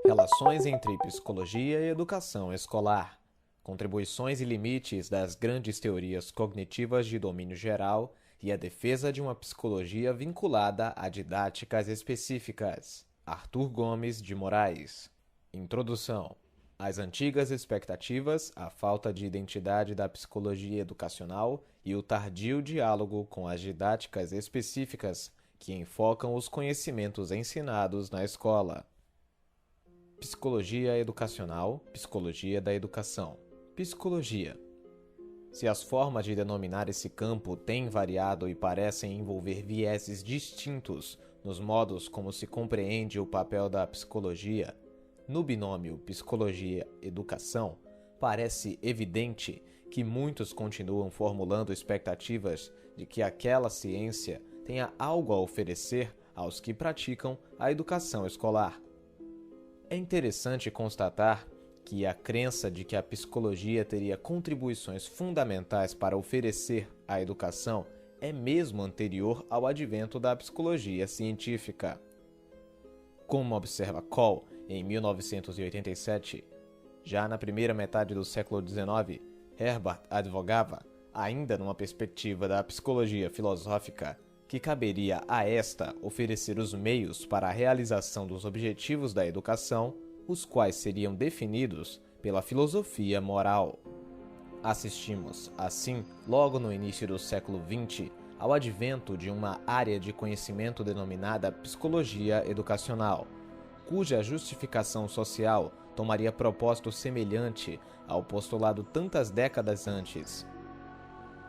Relações entre psicologia e educação escolar. Contribuições e limites das grandes teorias cognitivas de domínio geral e a defesa de uma psicologia vinculada a didáticas específicas. Arthur Gomes de Moraes. Introdução. As antigas expectativas, a falta de identidade da psicologia educacional e o tardio diálogo com as didáticas específicas que enfocam os conhecimentos ensinados na escola. Psicologia educacional, psicologia da educação. Psicologia. Se as formas de denominar esse campo têm variado e parecem envolver vieses distintos nos modos como se compreende o papel da psicologia, no binômio psicologia-educação, parece evidente que muitos continuam formulando expectativas de que aquela ciência tenha algo a oferecer aos que praticam a educação escolar. É interessante constatar que a crença de que a psicologia teria contribuições fundamentais para oferecer à educação é mesmo anterior ao advento da psicologia científica. Como observa Cole, em 1987, já na primeira metade do século XIX, Herbart advogava, ainda numa perspectiva da psicologia filosófica, que caberia a esta oferecer os meios para a realização dos objetivos da educação, os quais seriam definidos pela filosofia moral. Assistimos, assim, logo no início do século XX, ao advento de uma área de conhecimento denominada psicologia educacional, cuja justificação social tomaria propósito semelhante ao postulado tantas décadas antes.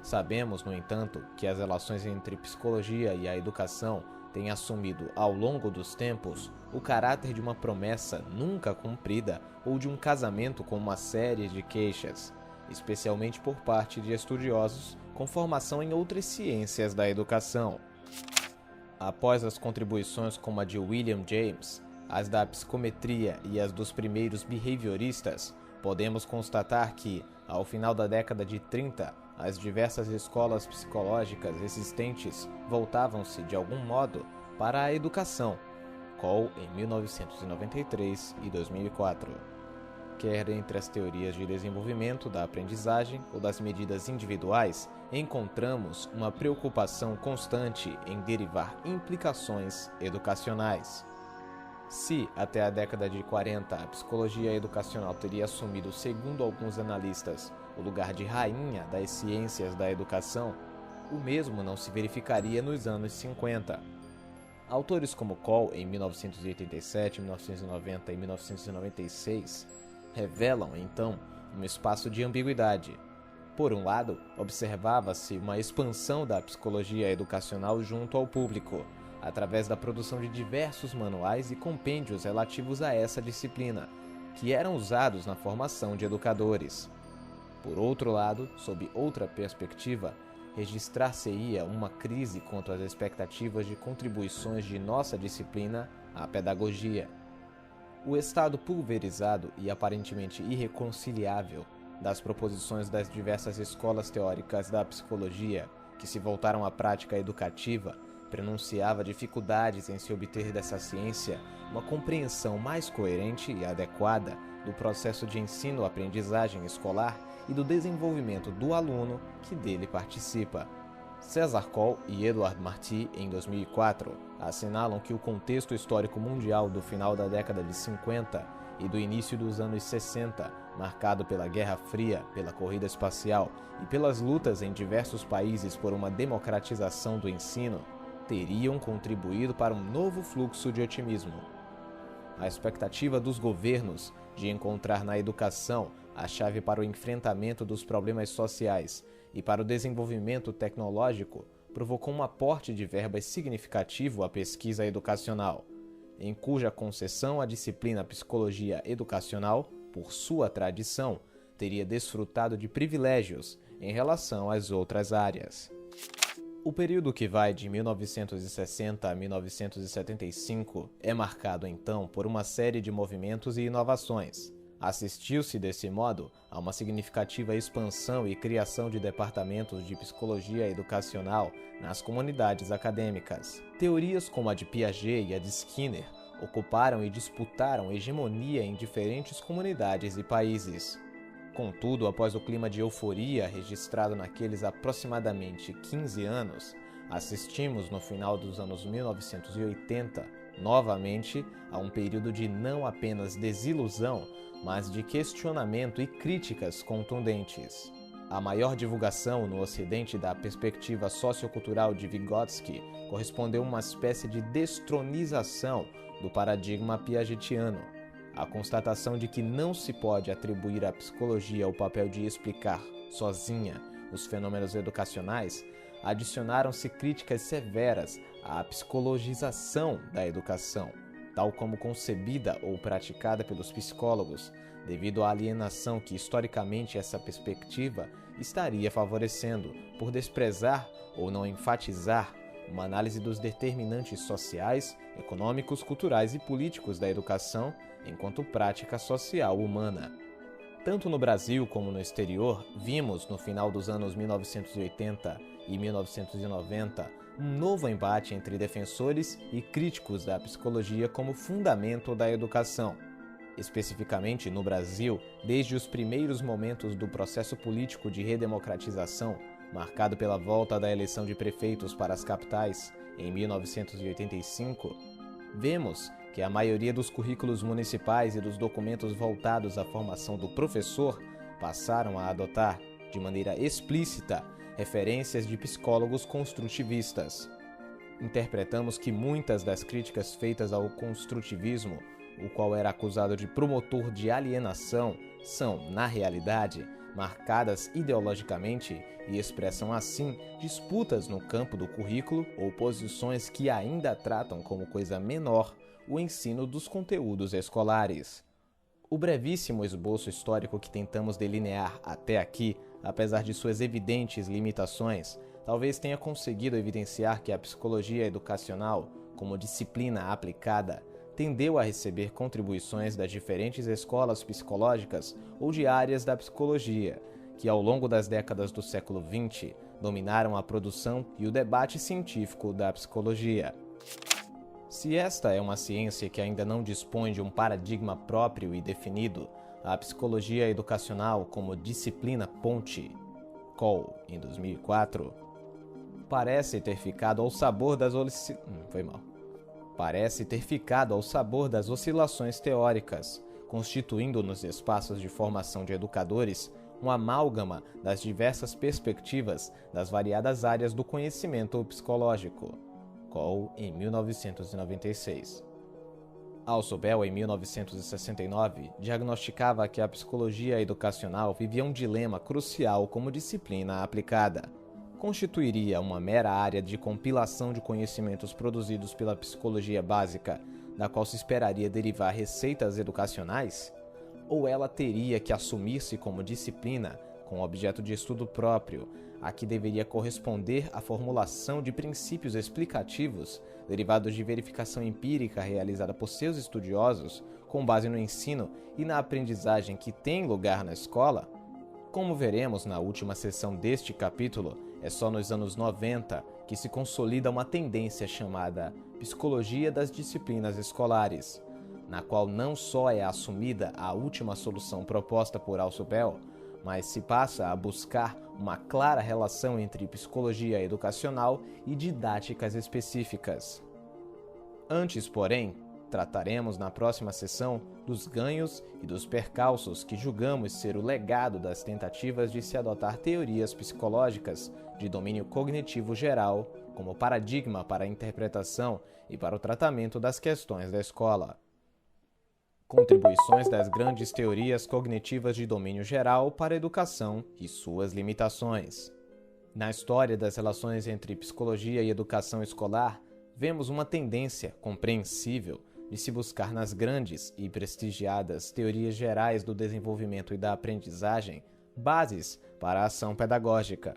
Sabemos, no entanto, que as relações entre psicologia e a educação têm assumido, ao longo dos tempos, o caráter de uma promessa nunca cumprida ou de um casamento com uma série de queixas, especialmente por parte de estudiosos com formação em outras ciências da educação. Após as contribuições como a de William James, as da psicometria e as dos primeiros behavioristas, podemos constatar que, ao final da década de 30, as diversas escolas psicológicas existentes voltavam-se, de algum modo, para a educação, Cole em 1993 e 2004. Quer entre as teorias de desenvolvimento da aprendizagem ou das medidas individuais, encontramos uma preocupação constante em derivar implicações educacionais. Se, até a década de 40, a psicologia educacional teria assumido, segundo alguns analistas, o lugar de rainha das ciências da educação, o mesmo não se verificaria nos anos 50. Autores como Cole, em 1987, 1990 e 1996, revelam, então, um espaço de ambiguidade. Por um lado, observava-se uma expansão da psicologia educacional junto ao público, através da produção de diversos manuais e compêndios relativos a essa disciplina, que eram usados na formação de educadores. Por outro lado, sob outra perspectiva, registrar-se-ia uma crise quanto às expectativas de contribuições de nossa disciplina à pedagogia. O estado pulverizado e aparentemente irreconciliável das proposições das diversas escolas teóricas da psicologia que se voltaram à prática educativa prenunciava dificuldades em se obter dessa ciência uma compreensão mais coerente e adequada do processo de ensino-aprendizagem escolar e do desenvolvimento do aluno que dele participa. César Cole e Edward Marty, em 2004, assinalam que o contexto histórico mundial do final da década de 50 e do início dos anos 60, marcado pela Guerra Fria, pela corrida espacial e pelas lutas em diversos países por uma democratização do ensino, teriam contribuído para um novo fluxo de otimismo. A expectativa dos governos de encontrar na educação a chave para o enfrentamento dos problemas sociais e para o desenvolvimento tecnológico provocou um aporte de verbas significativo à pesquisa educacional, em cuja concessão a disciplina psicologia educacional, por sua tradição, teria desfrutado de privilégios em relação às outras áreas. O período que vai de 1960 a 1975 é marcado, então, por uma série de movimentos e inovações. Assistiu-se, desse modo, a uma significativa expansão e criação de departamentos de psicologia educacional nas comunidades acadêmicas. Teorias como a de Piaget e a de Skinner ocuparam e disputaram hegemonia em diferentes comunidades e países. Contudo, após o clima de euforia registrado naqueles aproximadamente 15 anos, assistimos no final dos anos 1980, novamente, a um período de não apenas desilusão, mas de questionamento e críticas contundentes. A maior divulgação no Ocidente da perspectiva sociocultural de Vygotsky correspondeu a uma espécie de destronização do paradigma piagetiano. A constatação de que não se pode atribuir à psicologia o papel de explicar, sozinha, os fenômenos educacionais, adicionaram-se críticas severas à psicologização da educação, tal como concebida ou praticada pelos psicólogos, devido à alienação que historicamente essa perspectiva estaria favorecendo, por desprezar ou não enfatizar uma análise dos determinantes sociais, econômicos, culturais e políticos da educação enquanto prática social humana. Tanto no Brasil como no exterior, vimos, no final dos anos 1980 e 1990, um novo embate entre defensores e críticos da psicologia como fundamento da educação. Especificamente no Brasil, desde os primeiros momentos do processo político de redemocratização, marcado pela volta da eleição de prefeitos para as capitais em 1985, vemos que a maioria dos currículos municipais e dos documentos voltados à formação do professor passaram a adotar, de maneira explícita, referências de psicólogos construtivistas. Interpretamos que muitas das críticas feitas ao construtivismo, o qual era acusado de promotor de alienação, são, na realidade, marcadas ideologicamente e expressam assim disputas no campo do currículo ou posições que ainda tratam como coisa menor o ensino dos conteúdos escolares. O brevíssimo esboço histórico que tentamos delinear até aqui, apesar de suas evidentes limitações, talvez tenha conseguido evidenciar que a psicologia educacional, como disciplina aplicada, tendeu a receber contribuições das diferentes escolas psicológicas ou de áreas da psicologia, que ao longo das décadas do século XX dominaram a produção e o debate científico da psicologia. Se esta é uma ciência que ainda não dispõe de um paradigma próprio e definido, a psicologia educacional como disciplina ponte, Cole, em 2004, parece ter ficado ao sabor das oscilações teóricas, constituindo nos espaços de formação de educadores uma amálgama das diversas perspectivas das variadas áreas do conhecimento psicológico. Cole, em 1996. Alsobel, em 1969, diagnosticava que a psicologia educacional vivia um dilema crucial como disciplina aplicada. Constituiria uma mera área de compilação de conhecimentos produzidos pela psicologia básica, da qual se esperaria derivar receitas educacionais? Ou ela teria que assumir-se como disciplina, com objeto de estudo próprio, a que deveria corresponder a formulação de princípios explicativos derivados de verificação empírica realizada por seus estudiosos com base no ensino e na aprendizagem que tem lugar na escola? Como veremos na última seção deste capítulo, é só nos anos 90 que se consolida uma tendência chamada Psicologia das Disciplinas Escolares, na qual não só é assumida a última solução proposta por Alsobel, mas se passa a buscar uma clara relação entre psicologia educacional e didáticas específicas. Antes, porém, trataremos na próxima sessão dos ganhos e dos percalços que julgamos ser o legado das tentativas de se adotar teorias psicológicas de domínio cognitivo geral como paradigma para a interpretação e para o tratamento das questões da escola. Contribuições das grandes teorias cognitivas de domínio geral para a educação e suas limitações. Na história das relações entre psicologia e educação escolar, vemos uma tendência compreensível de se buscar nas grandes e prestigiadas teorias gerais do desenvolvimento e da aprendizagem bases para a ação pedagógica.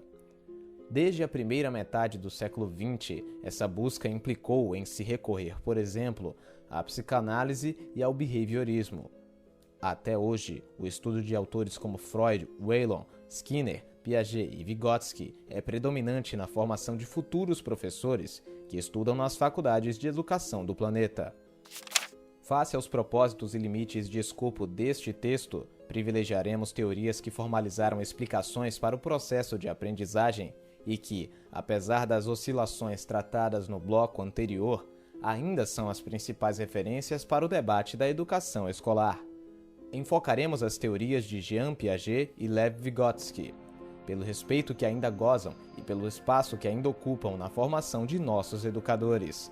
Desde a primeira metade do século XX, essa busca implicou em se recorrer, por exemplo, à psicanálise e ao behaviorismo. Até hoje, o estudo de autores como Freud, Whelan, Skinner, Piaget e Vygotsky é predominante na formação de futuros professores que estudam nas faculdades de educação do planeta. Face aos propósitos e limites de escopo deste texto, privilegiaremos teorias que formalizaram explicações para o processo de aprendizagem e que, apesar das oscilações tratadas no bloco anterior, ainda são as principais referências para o debate da educação escolar. Enfocaremos as teorias de Jean Piaget e Lev Vygotsky, pelo respeito que ainda gozam e pelo espaço que ainda ocupam na formação de nossos educadores.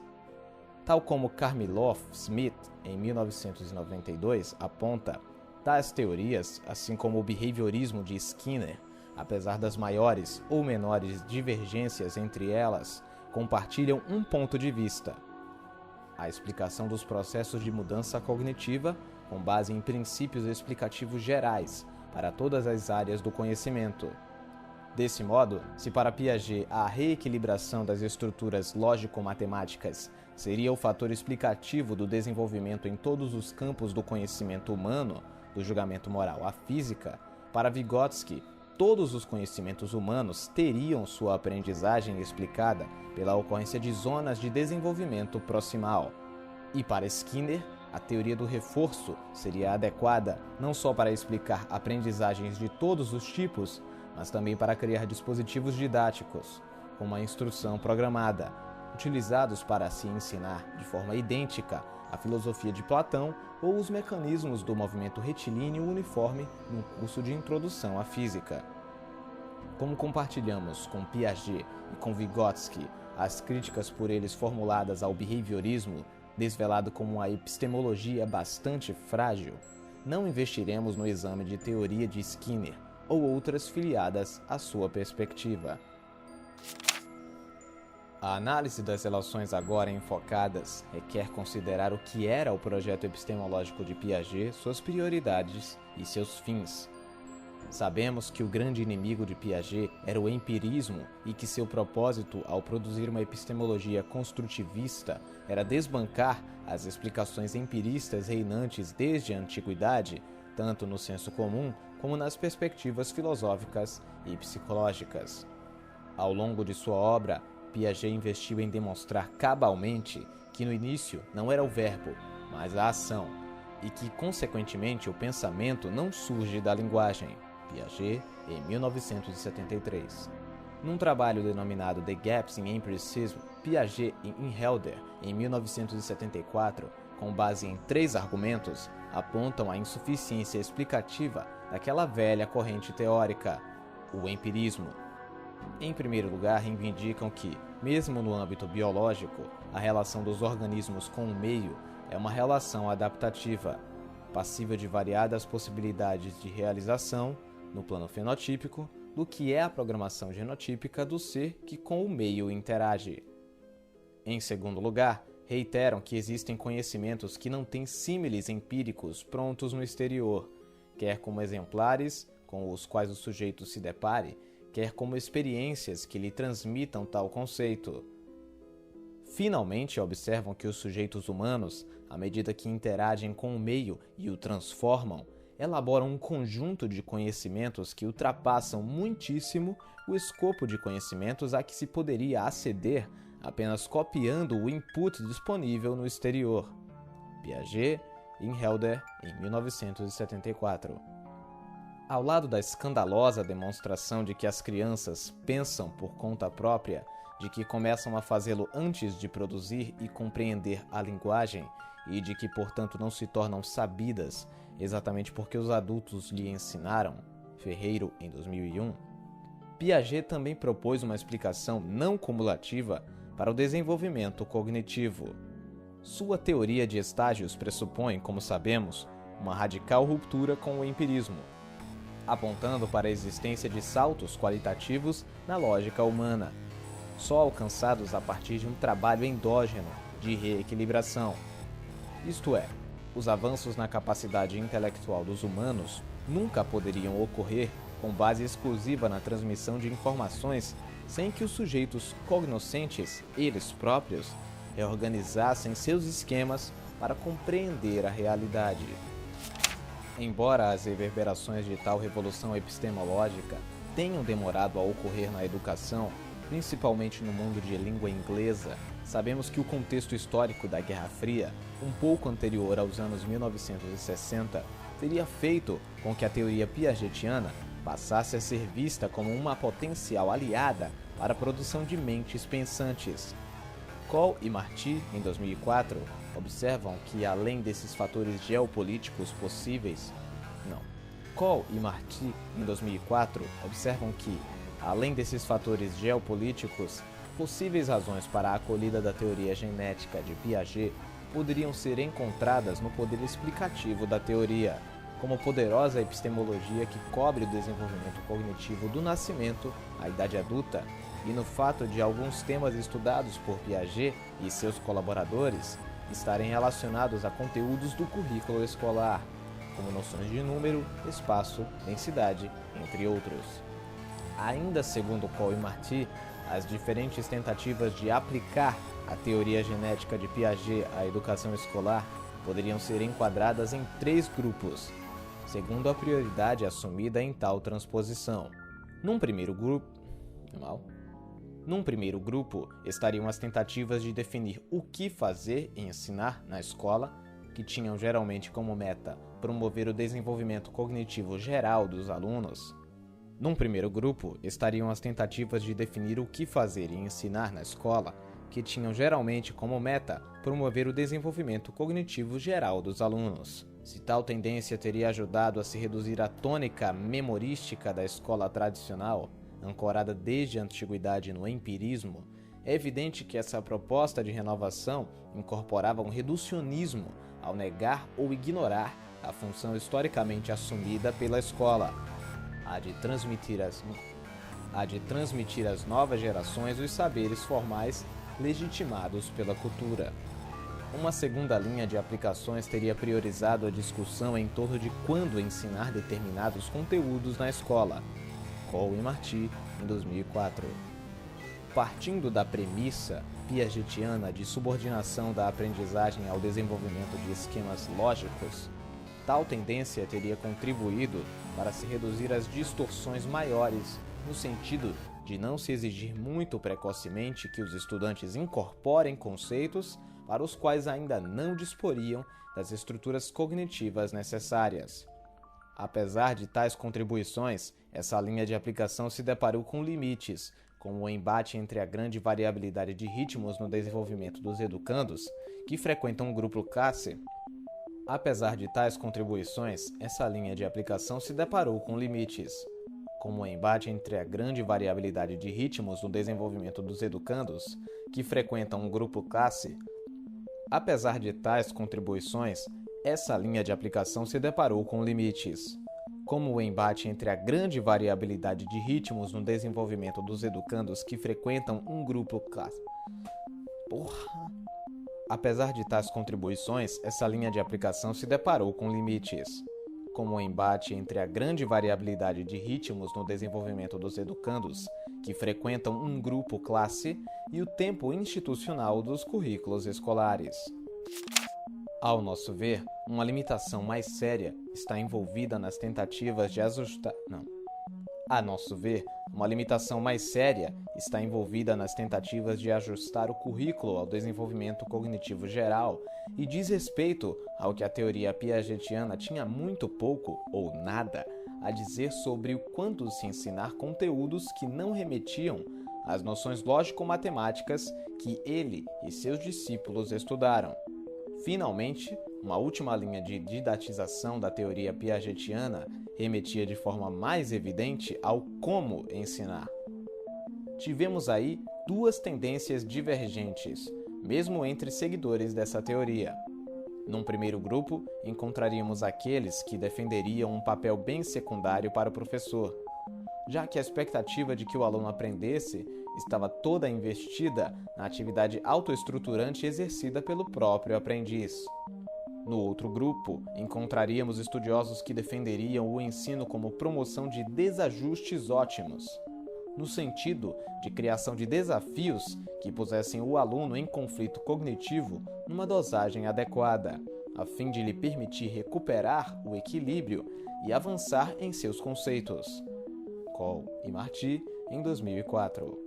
Tal como Carmilov Smith, em 1992, aponta, tais teorias, assim como o behaviorismo de Skinner, apesar das maiores ou menores divergências entre elas, compartilham um ponto de vista: a explicação dos processos de mudança cognitiva com base em princípios explicativos gerais para todas as áreas do conhecimento. Desse modo, se para Piaget a reequilibração das estruturas lógico-matemáticas seria o fator explicativo do desenvolvimento em todos os campos do conhecimento humano, do julgamento moral à física, para Vygotsky, todos os conhecimentos humanos teriam sua aprendizagem explicada pela ocorrência de zonas de desenvolvimento proximal. E para Skinner, a teoria do reforço seria adequada não só para explicar aprendizagens de todos os tipos, mas também para criar dispositivos didáticos, como a instrução programada, utilizados para se ensinar de forma idêntica a filosofia de Platão ou os mecanismos do movimento retilíneo uniforme no curso de Introdução à Física. Como compartilhamos com Piaget e com Vygotsky as críticas por eles formuladas ao behaviorismo, desvelado como uma epistemologia bastante frágil, não investiremos no exame de teoria de Skinner ou outras filiadas à sua perspectiva. A análise das relações agora enfocadas requer considerar o que era o projeto epistemológico de Piaget, suas prioridades e seus fins. Sabemos que o grande inimigo de Piaget era o empirismo e que seu propósito ao produzir uma epistemologia construtivista era desbancar as explicações empiristas reinantes desde a antiguidade, tanto no senso comum como nas perspectivas filosóficas e psicológicas. Ao longo de sua obra, Piaget investiu em demonstrar cabalmente que no início não era o verbo, mas a ação, e que, consequentemente, o pensamento não surge da linguagem. Piaget, em 1973. Num trabalho denominado The Gaps in Empiricism, Piaget e Inhelder, em 1974, com base em 3 argumentos, apontam a insuficiência explicativa daquela velha corrente teórica, o empirismo. Em primeiro lugar, reivindicam que, mesmo no âmbito biológico, a relação dos organismos com o meio é uma relação adaptativa, passível de variadas possibilidades de realização, no plano fenotípico, do que é a programação genotípica do ser que com o meio interage. Em segundo lugar, reiteram que existem conhecimentos que não têm símiles empíricos prontos no exterior, quer como exemplares com os quais o sujeito se depare, quer como experiências que lhe transmitam tal conceito. Finalmente, observam que os sujeitos humanos, à medida que interagem com o meio e o transformam, elaboram um conjunto de conhecimentos que ultrapassam muitíssimo o escopo de conhecimentos a que se poderia aceder apenas copiando o input disponível no exterior. Piaget e Inhelder, em 1974. Ao lado da escandalosa demonstração de que as crianças pensam por conta própria, de que começam a fazê-lo antes de produzir e compreender a linguagem e de que, portanto, não se tornam sabidas exatamente porque os adultos lhe ensinaram, Ferreiro, em 2001, Piaget também propôs uma explicação não cumulativa para o desenvolvimento cognitivo. Sua teoria de estágios pressupõe, como sabemos, uma radical ruptura com o empirismo, apontando para a existência de saltos qualitativos na lógica humana, só alcançados a partir de um trabalho endógeno de reequilibração. Isto é, os avanços na capacidade intelectual dos humanos nunca poderiam ocorrer com base exclusiva na transmissão de informações sem que os sujeitos cognoscentes, eles próprios, reorganizassem seus esquemas para compreender a realidade. Embora as reverberações de tal revolução epistemológica tenham demorado a ocorrer na educação, Principalmente no mundo de língua inglesa, sabemos que o contexto histórico da Guerra Fria, um pouco anterior aos anos 1960, teria feito com que a teoria piagetiana passasse a ser vista como uma potencial aliada para a produção de mentes pensantes. Cole e Marty, em 2004, observam que além desses fatores geopolíticos possíveis, Cole e Marty, em 2004, observam que, além desses fatores geopolíticos, possíveis razões para a acolhida da teoria genética de Piaget poderiam ser encontradas no poder explicativo da teoria, como poderosa epistemologia que cobre o desenvolvimento cognitivo do nascimento à idade adulta, e no fato de alguns temas estudados por Piaget e seus colaboradores estarem relacionados a conteúdos do currículo escolar, como noções de número, espaço, densidade, entre outros. Ainda segundo Cole e Marty, as diferentes tentativas de aplicar a teoria genética de Piaget à educação escolar poderiam ser enquadradas em 3 grupos, segundo a prioridade assumida em tal transposição. Num primeiro grupo estariam as tentativas de definir o que fazer e ensinar na escola, que tinham geralmente como meta promover o desenvolvimento cognitivo geral dos alunos. Num primeiro grupo estariam as tentativas de definir o que fazer e ensinar na escola, que tinham geralmente como meta promover o desenvolvimento cognitivo geral dos alunos. Se tal tendência teria ajudado a se reduzir a tônica memorística da escola tradicional, ancorada desde a antiguidade no empirismo, é evidente que essa proposta de renovação incorporava um reducionismo ao negar ou ignorar a função historicamente assumida pela escola, a de transmitir às novas gerações os saberes formais legitimados pela cultura. Uma segunda linha de aplicações teria priorizado a discussão em torno de quando ensinar determinados conteúdos na escola. Cole e Marty, em 2004. Partindo da premissa piagetiana de subordinação da aprendizagem ao desenvolvimento de esquemas lógicos, tal tendência teria contribuído para se reduzir as distorções maiores, no sentido de não se exigir muito precocemente que os estudantes incorporem conceitos para os quais ainda não disporiam das estruturas cognitivas necessárias. Apesar de tais contribuições, essa linha de aplicação se deparou com limites, como o embate entre a grande variabilidade de ritmos no desenvolvimento dos educandos, que frequentam o grupo classe. Apesar de tais contribuições, essa linha de aplicação se deparou com limites, como o embate entre a grande variabilidade de ritmos no desenvolvimento dos educandos, que frequentam um grupo classe. Apesar de tais contribuições, essa linha de aplicação se deparou com limites, como o embate entre a grande variabilidade de ritmos no desenvolvimento dos educandos que frequentam um grupo classe. Apesar de tais contribuições, essa linha de aplicação se deparou com limites, como o embate entre a grande variabilidade de ritmos no desenvolvimento dos educandos que frequentam um grupo classe e o tempo institucional dos currículos escolares. Ao nosso ver, uma limitação mais séria está envolvida nas tentativas de ajustar. A nosso ver, uma limitação mais séria está envolvida nas tentativas de ajustar o currículo ao desenvolvimento cognitivo geral e diz respeito ao que a teoria piagetiana tinha muito pouco ou nada a dizer sobre o quanto se ensinar conteúdos que não remetiam às noções lógico-matemáticas que ele e seus discípulos estudaram. Finalmente, uma última linha de didatização da teoria piagetiana remetia de forma mais evidente ao como ensinar. Tivemos aí 2 tendências divergentes, mesmo entre seguidores dessa teoria. Num primeiro grupo, encontraríamos aqueles que defenderiam um papel bem secundário para o professor, já que a expectativa de que o aluno aprendesse estava toda investida na atividade autoestruturante exercida pelo próprio aprendiz. No outro grupo, encontraríamos estudiosos que defenderiam o ensino como promoção de desajustes ótimos, no sentido de criação de desafios que pusessem o aluno em conflito cognitivo numa dosagem adequada, a fim de lhe permitir recuperar o equilíbrio e avançar em seus conceitos. Cole e Marty, em 2004.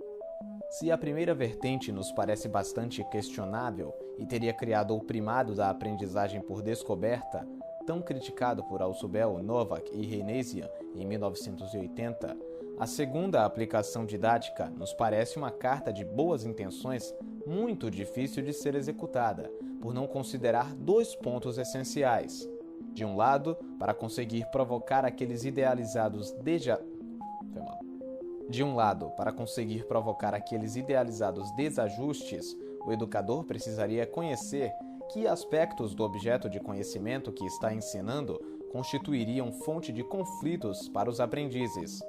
Se a primeira vertente nos parece bastante questionável e teria criado o primado da aprendizagem por descoberta, tão criticado por Alsobel, Novak e Reinesian em 1980, a segunda aplicação didática nos parece uma carta de boas intenções muito difícil de ser executada, por não considerar dois pontos essenciais. De um lado, para conseguir provocar aqueles idealizados desajustes, o educador precisaria conhecer que aspectos do objeto de conhecimento que está ensinando constituiriam fonte de conflitos para os aprendizes.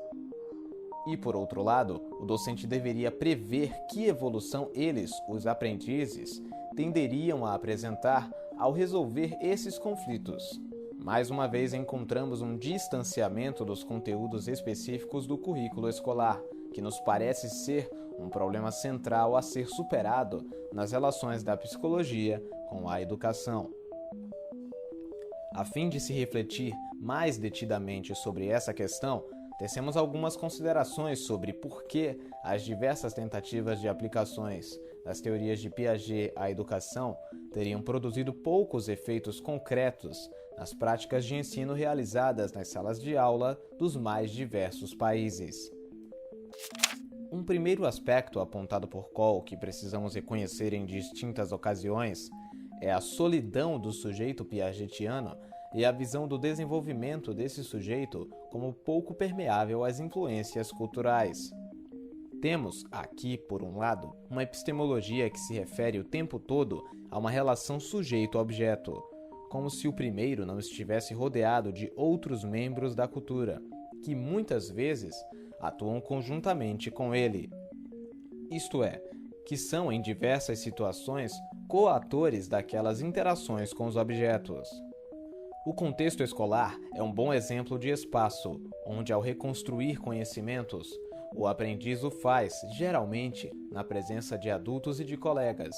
E, por outro lado, o docente deveria prever que evolução eles, os aprendizes, tenderiam a apresentar ao resolver esses conflitos. Mais uma vez encontramos um distanciamento dos conteúdos específicos do currículo escolar, que nos parece ser um problema central a ser superado nas relações da psicologia com a educação. A fim de se refletir mais detidamente sobre essa questão, tecemos algumas considerações sobre por que as diversas tentativas de aplicações das teorias de Piaget à educação teriam produzido poucos efeitos concretos nas práticas de ensino realizadas nas salas de aula dos mais diversos países. Um primeiro aspecto apontado por Coll que precisamos reconhecer em distintas ocasiões é a solidão do sujeito piagetiano e a visão do desenvolvimento desse sujeito como pouco permeável às influências culturais. Temos aqui, por um lado, uma epistemologia que se refere o tempo todo a uma relação sujeito-objeto, como se o primeiro não estivesse rodeado de outros membros da cultura, que muitas vezes atuam conjuntamente com ele. Isto é, que são em diversas situações coatores daquelas interações com os objetos. O contexto escolar é um bom exemplo de espaço, onde ao reconstruir conhecimentos, o aprendiz o faz, geralmente, na presença de adultos e de colegas.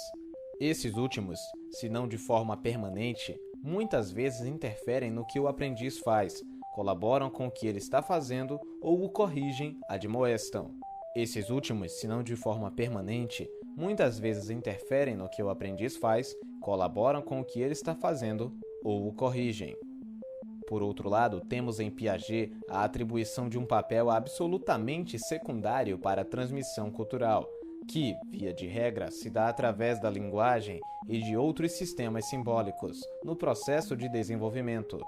Esses últimos, se não de forma permanente, muitas vezes interferem no que o aprendiz faz, colaboram com o que ele está fazendo ou o corrigem, admoestam. Esses últimos, se não de forma permanente, muitas vezes interferem no que o aprendiz faz, colaboram com o que ele está fazendo ou o corrigem. Por outro lado, temos em Piaget a atribuição de um papel absolutamente secundário para a transmissão cultural, que, via de regra, se dá através da linguagem e de outros sistemas simbólicos, no processo de desenvolvimento.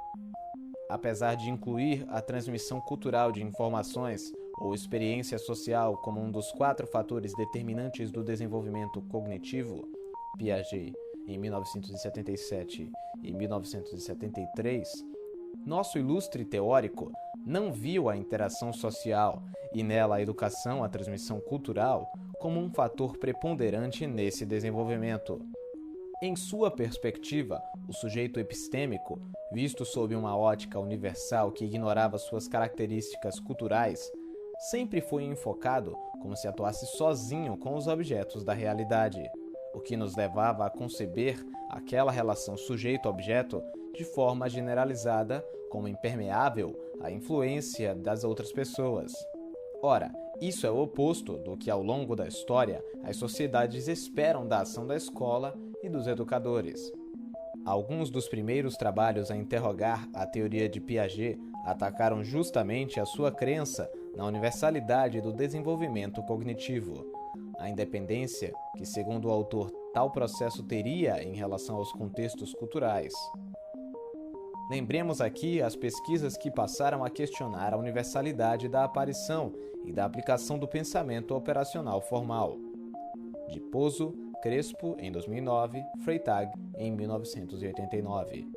Apesar de incluir a transmissão cultural de informações ou experiência social como um dos 4 fatores determinantes do desenvolvimento cognitivo, Piaget, em 1977 e 1973, nosso ilustre teórico não viu a interação social e nela a educação, a transmissão cultural, como um fator preponderante nesse desenvolvimento. Em sua perspectiva, o sujeito epistêmico, visto sob uma ótica universal que ignorava suas características culturais, sempre foi enfocado como se atuasse sozinho com os objetos da realidade, o que nos levava a conceber aquela relação sujeito-objeto de forma generalizada como impermeável à influência das outras pessoas. Ora, isso é o oposto do que ao longo da história as sociedades esperam da ação da escola e dos educadores. Alguns dos primeiros trabalhos a interrogar a teoria de Piaget atacaram justamente a sua crença na universalidade do desenvolvimento cognitivo, a independência que, segundo o autor, tal processo teria em relação aos contextos culturais. Lembremos aqui as pesquisas que passaram a questionar a universalidade da aparição e da aplicação do pensamento operacional formal. De Pozzo, Crespo, em 2009, Freytag, em 1989.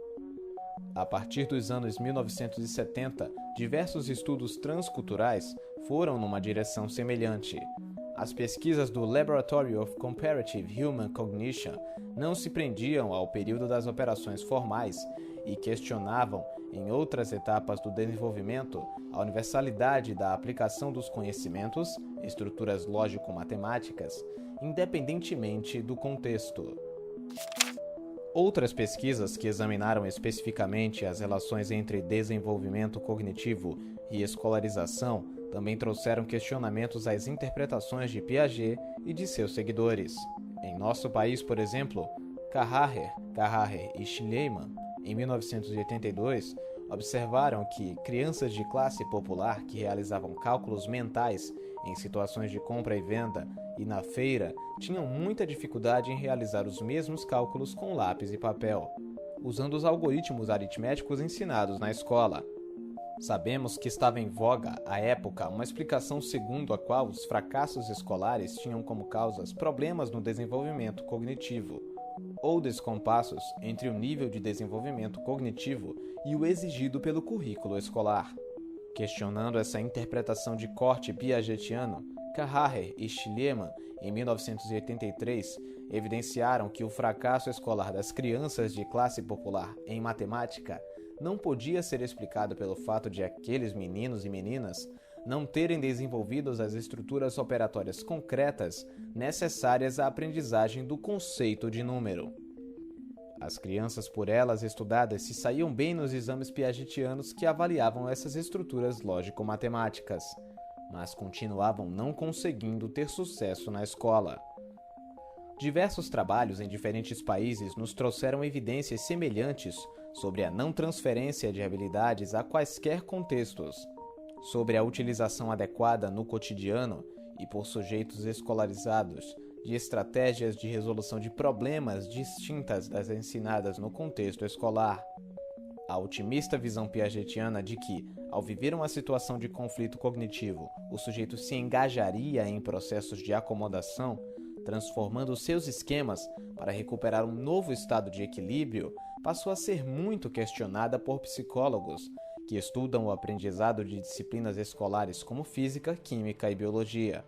A partir dos anos 1970, diversos estudos transculturais foram numa direção semelhante. As pesquisas do Laboratory of Comparative Human Cognition não se prendiam ao período das operações formais e questionavam, em outras etapas do desenvolvimento, a universalidade da aplicação dos conhecimentos, estruturas lógico-matemáticas, independentemente do contexto. Outras pesquisas que examinaram especificamente as relações entre desenvolvimento cognitivo e escolarização também trouxeram questionamentos às interpretações de Piaget e de seus seguidores. Em nosso país, por exemplo, Carrère e Schliemann, em 1982, observaram que crianças de classe popular que realizavam cálculos mentais em situações de compra e venda e na feira tinham muita dificuldade em realizar os mesmos cálculos com lápis e papel, usando os algoritmos aritméticos ensinados na escola. Sabemos que estava em voga, à época, uma explicação segundo a qual os fracassos escolares tinham como causas problemas no desenvolvimento cognitivo, ou descompassos entre o nível de desenvolvimento cognitivo e o exigido pelo currículo escolar. Questionando essa interpretação de corte piagetiano, Carrère e Schliemann, em 1983, evidenciaram que o fracasso escolar das crianças de classe popular em matemática não podia ser explicado pelo fato de aqueles meninos e meninas não terem desenvolvido as estruturas operatórias concretas necessárias à aprendizagem do conceito de número. As crianças por elas estudadas se saíam bem nos exames piagetianos que avaliavam essas estruturas lógico-matemáticas, mas continuavam não conseguindo ter sucesso na escola. Diversos trabalhos em diferentes países nos trouxeram evidências semelhantes sobre a não transferência de habilidades a quaisquer contextos, sobre a utilização adequada no cotidiano e por sujeitos escolarizados de estratégias de resolução de problemas distintas das ensinadas no contexto escolar. A otimista visão piagetiana de que, ao viver uma situação de conflito cognitivo, o sujeito se engajaria em processos de acomodação, transformando seus esquemas para recuperar um novo estado de equilíbrio, passou a ser muito questionada por psicólogos que estudam o aprendizado de disciplinas escolares como física, química e biologia.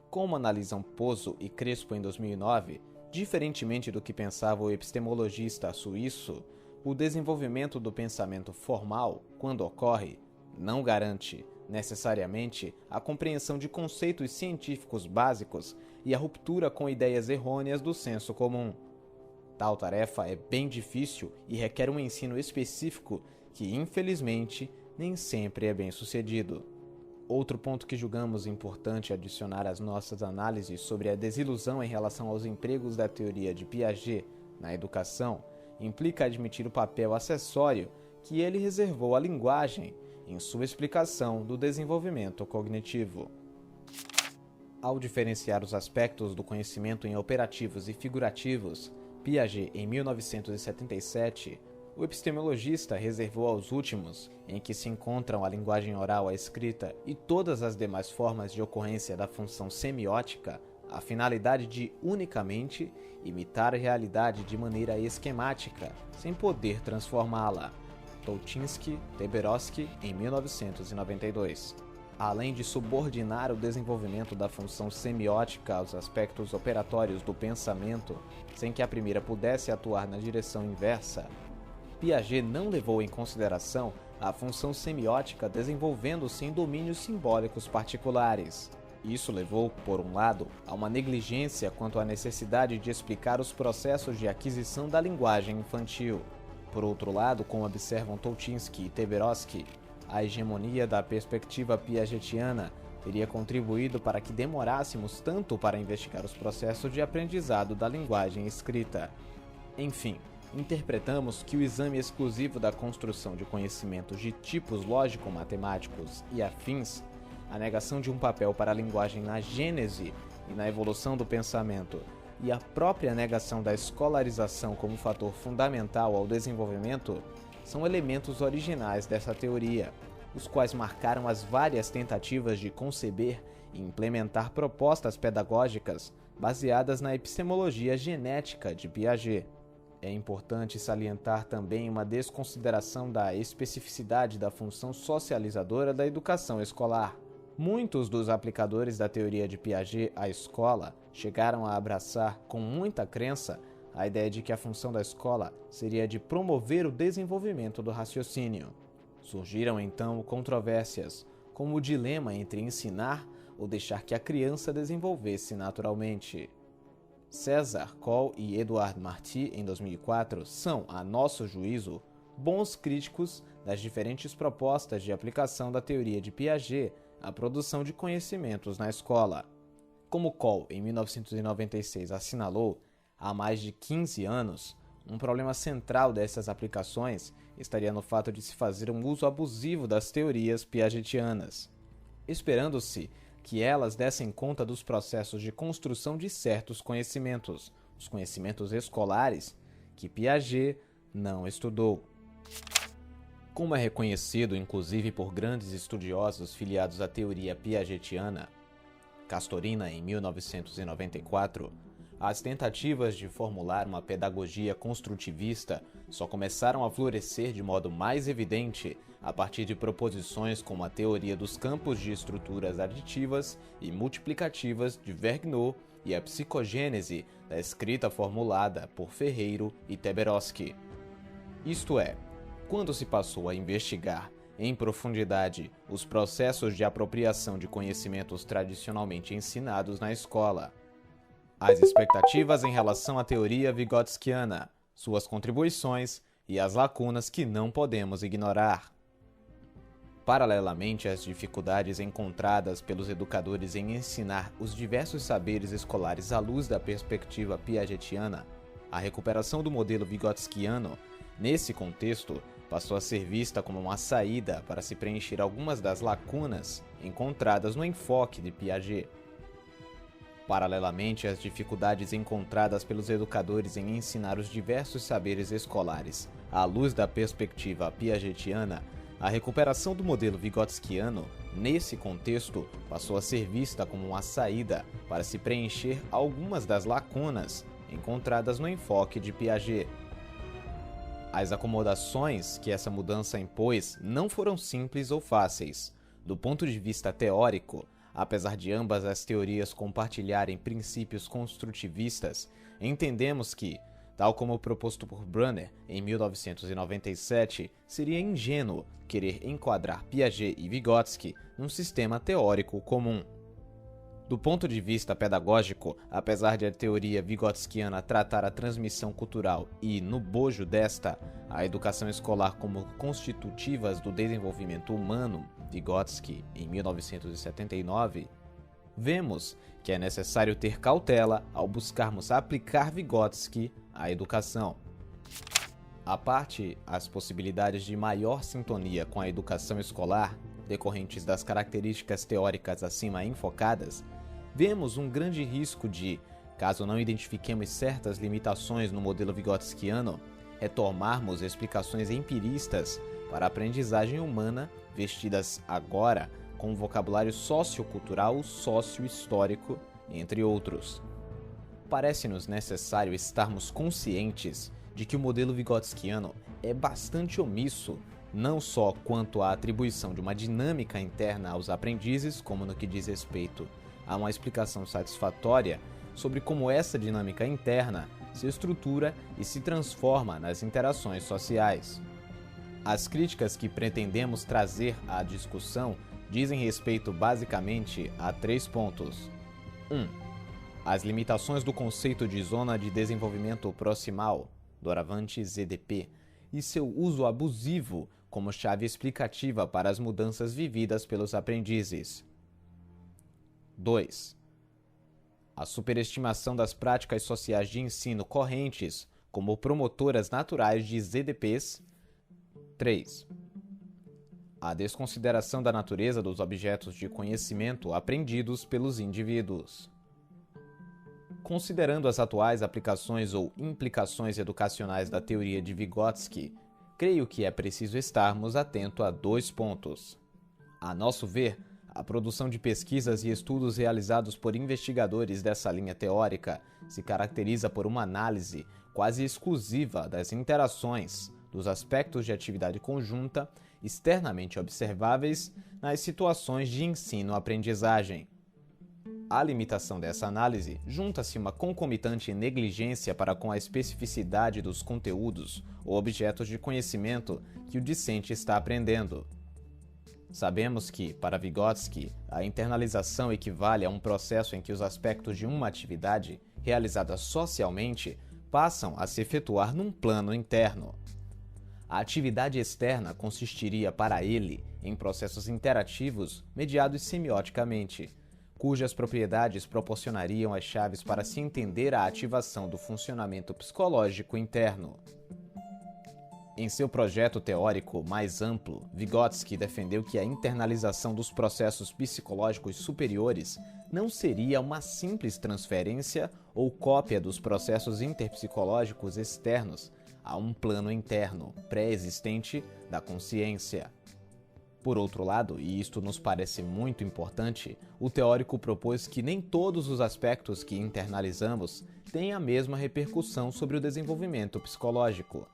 Como analisam Pozzo e Crespo em 2009, diferentemente do que pensava o epistemologista suíço, o desenvolvimento do pensamento formal, quando ocorre, não garante, necessariamente, a compreensão de conceitos científicos básicos e a ruptura com ideias errôneas do senso comum. Tal tarefa é bem difícil e requer um ensino específico que, infelizmente, nem sempre é bem sucedido. Outro ponto que julgamos importante adicionar às nossas análises sobre a desilusão em relação aos empregos da teoria de Piaget na educação implica admitir o papel acessório que ele reservou à linguagem em sua explicação do desenvolvimento cognitivo. Ao diferenciar os aspectos do conhecimento em operativos e figurativos, Piaget, em 1977, o epistemologista reservou aos últimos, em que se encontram a linguagem oral, a escrita e todas as demais formas de ocorrência da função semiótica, a finalidade de, unicamente, imitar a realidade de maneira esquemática, sem poder transformá-la. Touchinski, Teberovsky, em 1992. Além de subordinar o desenvolvimento da função semiótica aos aspectos operatórios do pensamento, sem que a primeira pudesse atuar na direção inversa, Piaget não levou em consideração a função semiótica desenvolvendo-se em domínios simbólicos particulares. Isso levou, por um lado, a uma negligência quanto à necessidade de explicar os processos de aquisição da linguagem infantil. Por outro lado, como observam Touchinski e Teberovsky, a hegemonia da perspectiva piagetiana teria contribuído para que demorássemos tanto para investigar os processos de aprendizado da linguagem escrita. Enfim, interpretamos que o exame exclusivo da construção de conhecimentos de tipos lógico-matemáticos e afins, a negação de um papel para a linguagem na gênese e na evolução do pensamento, e a própria negação da escolarização como fator fundamental ao desenvolvimento, são elementos originais dessa teoria, os quais marcaram as várias tentativas de conceber e implementar propostas pedagógicas baseadas na epistemologia genética de Piaget. É importante salientar também uma desconsideração da especificidade da função socializadora da educação escolar. Muitos dos aplicadores da teoria de Piaget à escola chegaram a abraçar com muita crença a ideia de que a função da escola seria de promover o desenvolvimento do raciocínio. Surgiram então controvérsias, como o dilema entre ensinar ou deixar que a criança desenvolvesse naturalmente. César Coll e Edouard Marty, em 2004, são, a nosso juízo, bons críticos das diferentes propostas de aplicação da teoria de Piaget a produção de conhecimentos na escola. Como Cole, em 1996, assinalou, há mais de 15 anos, um problema central dessas aplicações estaria no fato de se fazer um uso abusivo das teorias piagetianas, esperando-se que elas dessem conta dos processos de construção de certos conhecimentos, os conhecimentos escolares, que Piaget não estudou. Como é reconhecido inclusive por grandes estudiosos filiados à teoria piagetiana, Castorina, em 1994, as tentativas de formular uma pedagogia construtivista só começaram a florescer de modo mais evidente a partir de proposições como a teoria dos campos de estruturas aditivas e multiplicativas de Vergniaud e a psicogênese da escrita formulada por Ferreiro e Teberoski. Isto é, quando se passou a investigar em profundidade os processos de apropriação de conhecimentos tradicionalmente ensinados na escola, as expectativas em relação à teoria vygotskiana, suas contribuições e as lacunas que não podemos ignorar. Paralelamente às dificuldades encontradas pelos educadores em ensinar os diversos saberes escolares à luz da perspectiva piagetiana, a recuperação do modelo vygotskiano, nesse contexto, passou a ser vista como uma saída para se preencher algumas das lacunas encontradas no enfoque de Piaget. Paralelamente às dificuldades encontradas pelos educadores em ensinar os diversos saberes escolares à luz da perspectiva piagetiana, a recuperação do modelo vygotskiano, nesse contexto, passou a ser vista como uma saída para se preencher algumas das lacunas encontradas no enfoque de Piaget. As acomodações que essa mudança impôs não foram simples ou fáceis. Do ponto de vista teórico, apesar de ambas as teorias compartilharem princípios construtivistas, entendemos que, tal como proposto por Brunner em 1997, seria ingênuo querer enquadrar Piaget e Vygotsky num sistema teórico comum. Do ponto de vista pedagógico, apesar de a teoria vygotskiana tratar a transmissão cultural e, no bojo desta, a educação escolar como constitutivas do desenvolvimento humano, Vygotsky, em 1979, vemos que é necessário ter cautela ao buscarmos aplicar Vygotsky à educação. À parte as possibilidades de maior sintonia com a educação escolar, decorrentes das características teóricas acima enfocadas, vemos um grande risco de, caso não identifiquemos certas limitações no modelo vygotskiano, retomarmos explicações empiristas para a aprendizagem humana vestidas agora com um vocabulário sociocultural, sócio-histórico, entre outros. Parece-nos necessário estarmos conscientes de que o modelo vygotskiano é bastante omisso, não só quanto à atribuição de uma dinâmica interna aos aprendizes, como no que diz respeito a uma explicação satisfatória sobre como essa dinâmica interna se estrutura e se transforma nas interações sociais. As críticas que pretendemos trazer à discussão dizem respeito basicamente a 3 pontos. 1. As limitações do conceito de zona de desenvolvimento proximal, doravante ZDP, e seu uso abusivo como chave explicativa para as mudanças vividas pelos aprendizes. 2. A superestimação das práticas sociais de ensino correntes como promotoras naturais de ZDPs. 3. A desconsideração da natureza dos objetos de conhecimento aprendidos pelos indivíduos. Considerando as atuais aplicações ou implicações educacionais da teoria de Vygotsky, creio que é preciso estarmos atentos a 2 pontos. A nosso ver, a produção de pesquisas e estudos realizados por investigadores dessa linha teórica se caracteriza por uma análise quase exclusiva das interações, dos aspectos de atividade conjunta externamente observáveis nas situações de ensino-aprendizagem. À limitação dessa análise, junta-se uma concomitante negligência para com a especificidade dos conteúdos ou objetos de conhecimento que o discente está aprendendo. Sabemos que, para Vygotsky, a internalização equivale a um processo em que os aspectos de uma atividade, realizada socialmente, passam a se efetuar num plano interno. A atividade externa consistiria para ele em processos interativos mediados semioticamente, cujas propriedades proporcionariam as chaves para se entender a ativação do funcionamento psicológico interno. Em seu projeto teórico mais amplo, Vygotsky defendeu que a internalização dos processos psicológicos superiores não seria uma simples transferência ou cópia dos processos interpsicológicos externos a um plano interno, pré-existente da consciência. Por outro lado, e isto nos parece muito importante, o teórico propôs que nem todos os aspectos que internalizamos têm a mesma repercussão sobre o desenvolvimento psicológico.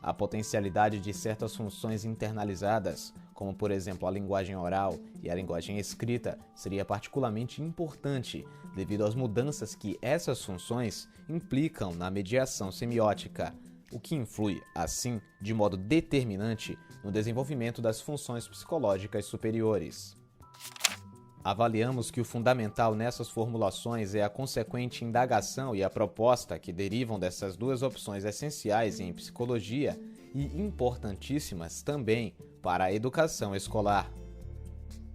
A potencialidade de certas funções internalizadas, como por exemplo a linguagem oral e a linguagem escrita, seria particularmente importante devido às mudanças que essas funções implicam na mediação semiótica, o que influi, assim, de modo determinante no desenvolvimento das funções psicológicas superiores. Avaliamos que o fundamental nessas formulações é a consequente indagação e a proposta que derivam dessas duas opções essenciais em psicologia e importantíssimas também para a educação escolar.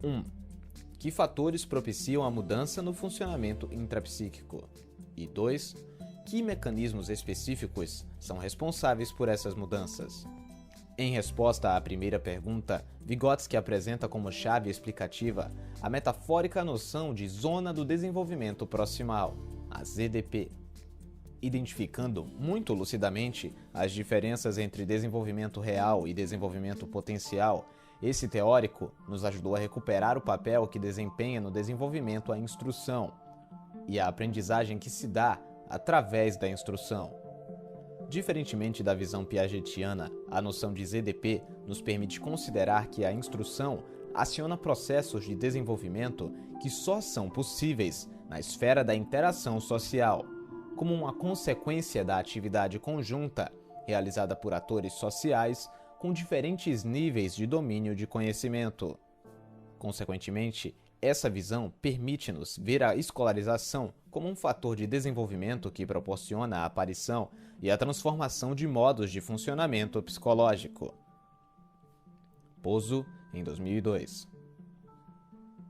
1. Que fatores propiciam a mudança no funcionamento intrapsíquico? E 2. Que mecanismos específicos são responsáveis por essas mudanças? Em resposta à primeira pergunta, Vygotsky apresenta como chave explicativa a metafórica noção de zona do desenvolvimento proximal, a ZDP. Identificando muito lucidamente as diferenças entre desenvolvimento real e desenvolvimento potencial, esse teórico nos ajudou a recuperar o papel que desempenha no desenvolvimento a instrução e a aprendizagem que se dá através da instrução. Diferentemente da visão piagetiana, a noção de ZDP nos permite considerar que a instrução aciona processos de desenvolvimento que só são possíveis na esfera da interação social, como uma consequência da atividade conjunta realizada por atores sociais com diferentes níveis de domínio de conhecimento. Consequentemente, essa visão permite-nos ver a escolarização como um fator de desenvolvimento que proporciona a aparição e a transformação de modos de funcionamento psicológico. Pozzo, em 2002.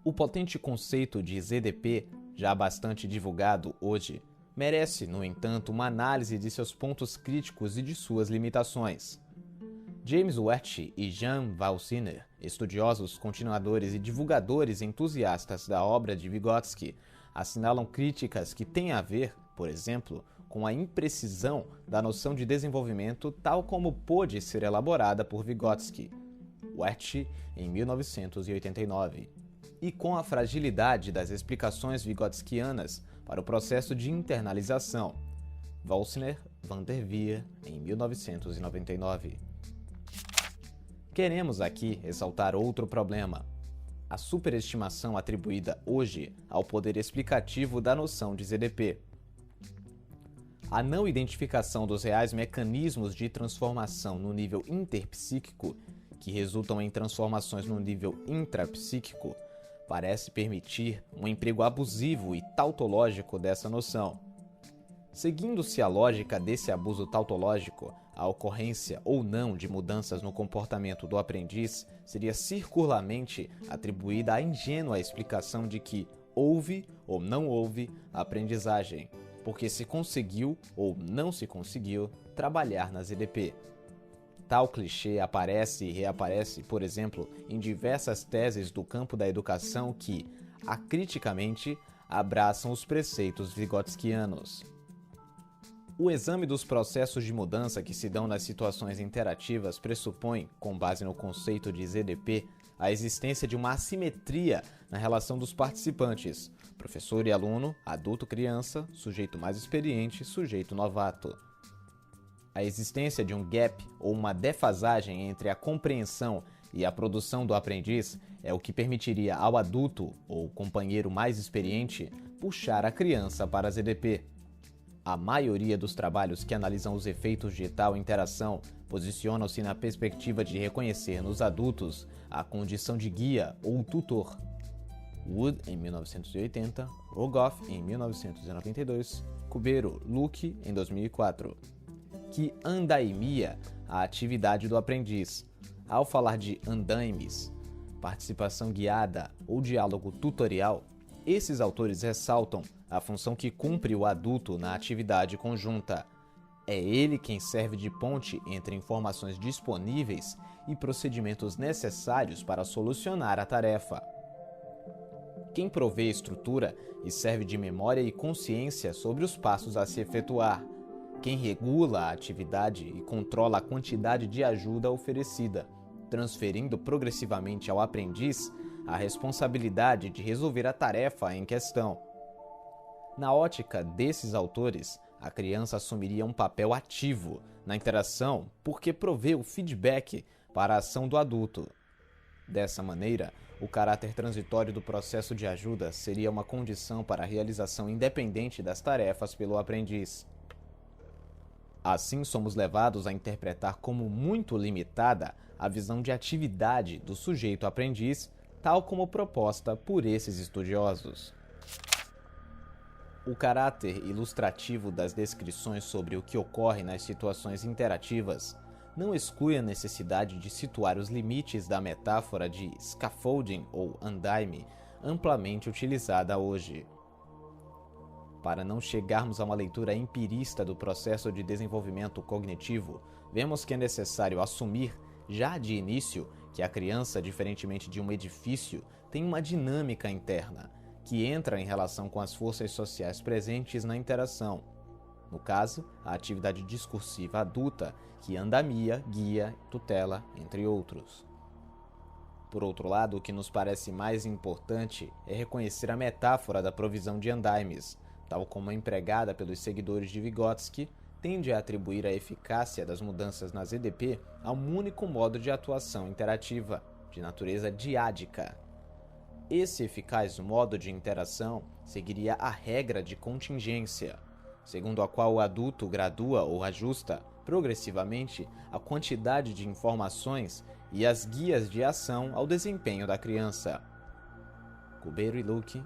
O potente conceito de ZDP, já bastante divulgado hoje, merece, no entanto, uma análise de seus pontos críticos e de suas limitações. James Wertsch e Jan Valsiner, estudiosos, continuadores e divulgadores entusiastas da obra de Vygotsky, assinalam críticas que têm a ver, por exemplo, com a imprecisão da noção de desenvolvimento tal como pôde ser elaborada por Vygotsky, Wertsch, em 1989, e com a fragilidade das explicações vygotskianas para o processo de internalização, Valsiner, Van der Veer, em 1999. Queremos aqui ressaltar outro problema: a superestimação atribuída hoje ao poder explicativo da noção de ZDP. A não identificação dos reais mecanismos de transformação no nível interpsíquico, que resultam em transformações no nível intrapsíquico, parece permitir um emprego abusivo e tautológico dessa noção. Seguindo-se a lógica desse abuso tautológico, a ocorrência ou não de mudanças no comportamento do aprendiz seria circularmente atribuída à ingênua explicação de que houve ou não houve aprendizagem, porque se conseguiu ou não se conseguiu trabalhar na ZDP. Tal clichê aparece e reaparece, por exemplo, em diversas teses do campo da educação que, acriticamente, abraçam os preceitos vygotskianos. O exame dos processos de mudança que se dão nas situações interativas pressupõe, com base no conceito de ZDP, a existência de uma assimetria na relação dos participantes, professor e aluno, adulto-criança, sujeito mais experiente, sujeito novato. A existência de um gap ou uma defasagem entre a compreensão e a produção do aprendiz é o que permitiria ao adulto ou companheiro mais experiente puxar a criança para a ZDP. A maioria dos trabalhos que analisam os efeitos de tal interação posicionam-se na perspectiva de reconhecer nos adultos a condição de guia ou tutor. Wood, em 1980, Rogoff, em 1992, Kubero, Luke, em 2004. que andaimia a atividade do aprendiz. Ao falar de andaimes, participação guiada ou diálogo tutorial, esses autores ressaltam a função que cumpre o adulto na atividade conjunta. É ele quem serve de ponte entre informações disponíveis e procedimentos necessários para solucionar a tarefa. Quem provê estrutura e serve de memória e consciência sobre os passos a se efetuar. Quem regula a atividade e controla a quantidade de ajuda oferecida, transferindo progressivamente ao aprendiz a responsabilidade de resolver a tarefa em questão. Na ótica desses autores, a criança assumiria um papel ativo na interação porque provê o feedback para a ação do adulto. Dessa maneira, o caráter transitório do processo de ajuda seria uma condição para a realização independente das tarefas pelo aprendiz. Assim, somos levados a interpretar como muito limitada a visão de atividade do sujeito aprendiz, tal como proposta por esses estudiosos. O caráter ilustrativo das descrições sobre o que ocorre nas situações interativas não exclui a necessidade de situar os limites da metáfora de scaffolding ou andaime, amplamente utilizada hoje. Para não chegarmos a uma leitura empirista do processo de desenvolvimento cognitivo, vemos que é necessário assumir, já de início, que a criança, diferentemente de um edifício, tem uma dinâmica interna, que entra em relação com as forças sociais presentes na interação. No caso, a atividade discursiva adulta, que andamia, guia, tutela, entre outros. Por outro lado, o que nos parece mais importante é reconhecer a metáfora da provisão de andaimes, tal como empregada pelos seguidores de Vygotsky, tende a atribuir a eficácia das mudanças nas EDP a um único modo de atuação interativa, de natureza diádica. Esse eficaz modo de interação seguiria a regra de contingência, segundo a qual o adulto gradua ou ajusta progressivamente a quantidade de informações e as guias de ação ao desempenho da criança. Kubeiro e Luke,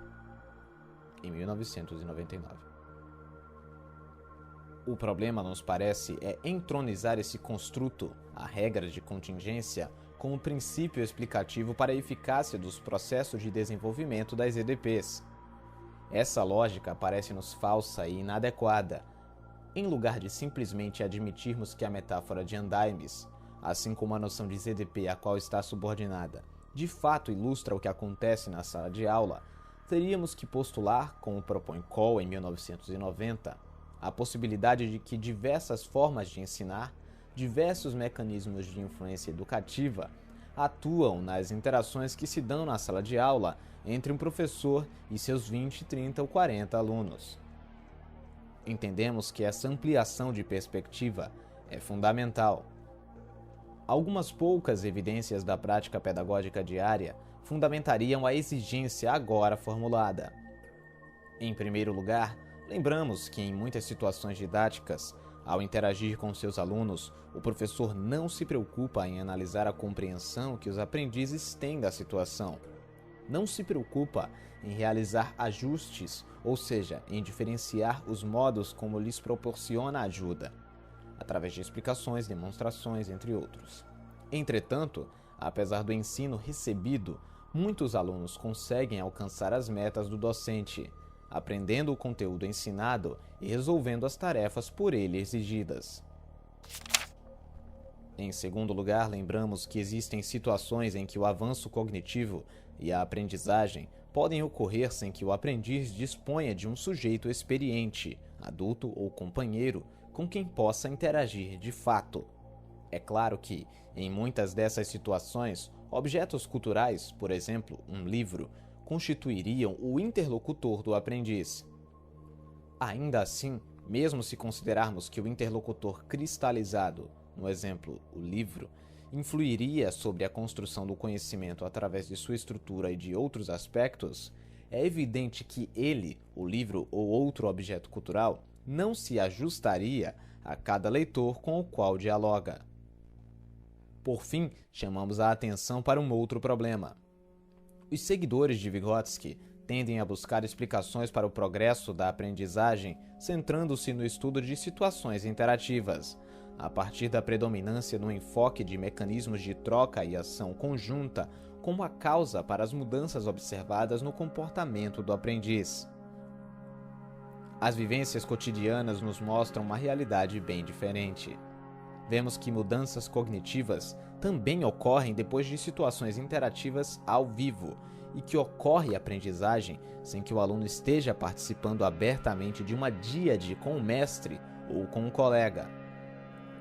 em 1999. O problema, nos parece, é entronizar esse construto, a regra de contingência, como princípio explicativo para a eficácia dos processos de desenvolvimento das EDPs. Essa lógica parece-nos falsa e inadequada. Em lugar de simplesmente admitirmos que a metáfora de andaimes, assim como a noção de ZDP a qual está subordinada, de fato ilustra o que acontece na sala de aula, teríamos que postular, como propõe Cole em 1990, a possibilidade de que diversas formas de ensinar, diversos mecanismos de influência educativa, atuam nas interações que se dão na sala de aula entre um professor e seus 20, 30 ou 40 alunos. Entendemos que essa ampliação de perspectiva é fundamental. Algumas poucas evidências da prática pedagógica diária fundamentariam a exigência agora formulada. Em primeiro lugar, lembramos que em muitas situações didáticas, ao interagir com seus alunos, o professor não se preocupa em analisar a compreensão que os aprendizes têm da situação. Não se preocupa em realizar ajustes, ou seja, em diferenciar os modos como lhes proporciona ajuda, através de explicações, demonstrações, entre outros. Entretanto, apesar do ensino recebido, muitos alunos conseguem alcançar as metas do docente, aprendendo o conteúdo ensinado e resolvendo as tarefas por ele exigidas. Em segundo lugar, lembramos que existem situações em que o avanço cognitivo e a aprendizagem podem ocorrer sem que o aprendiz disponha de um sujeito experiente, adulto ou companheiro, com quem possa interagir de fato. É claro que, em muitas dessas situações, objetos culturais, por exemplo, um livro, constituiriam o interlocutor do aprendiz. Ainda assim, mesmo se considerarmos que o interlocutor cristalizado, no exemplo, o livro, influiria sobre a construção do conhecimento através de sua estrutura e de outros aspectos, é evidente que ele, o livro ou outro objeto cultural, não se ajustaria a cada leitor com o qual dialoga. Por fim, chamamos a atenção para um outro problema. Os seguidores de Vygotsky tendem a buscar explicações para o progresso da aprendizagem centrando-se no estudo de situações interativas, a partir da predominância no enfoque de mecanismos de troca e ação conjunta como a causa para as mudanças observadas no comportamento do aprendiz. As vivências cotidianas nos mostram uma realidade bem diferente. Vemos que mudanças cognitivas também ocorrem depois de situações interativas ao vivo e que ocorre aprendizagem sem que o aluno esteja participando abertamente de uma díade com o mestre ou com um colega.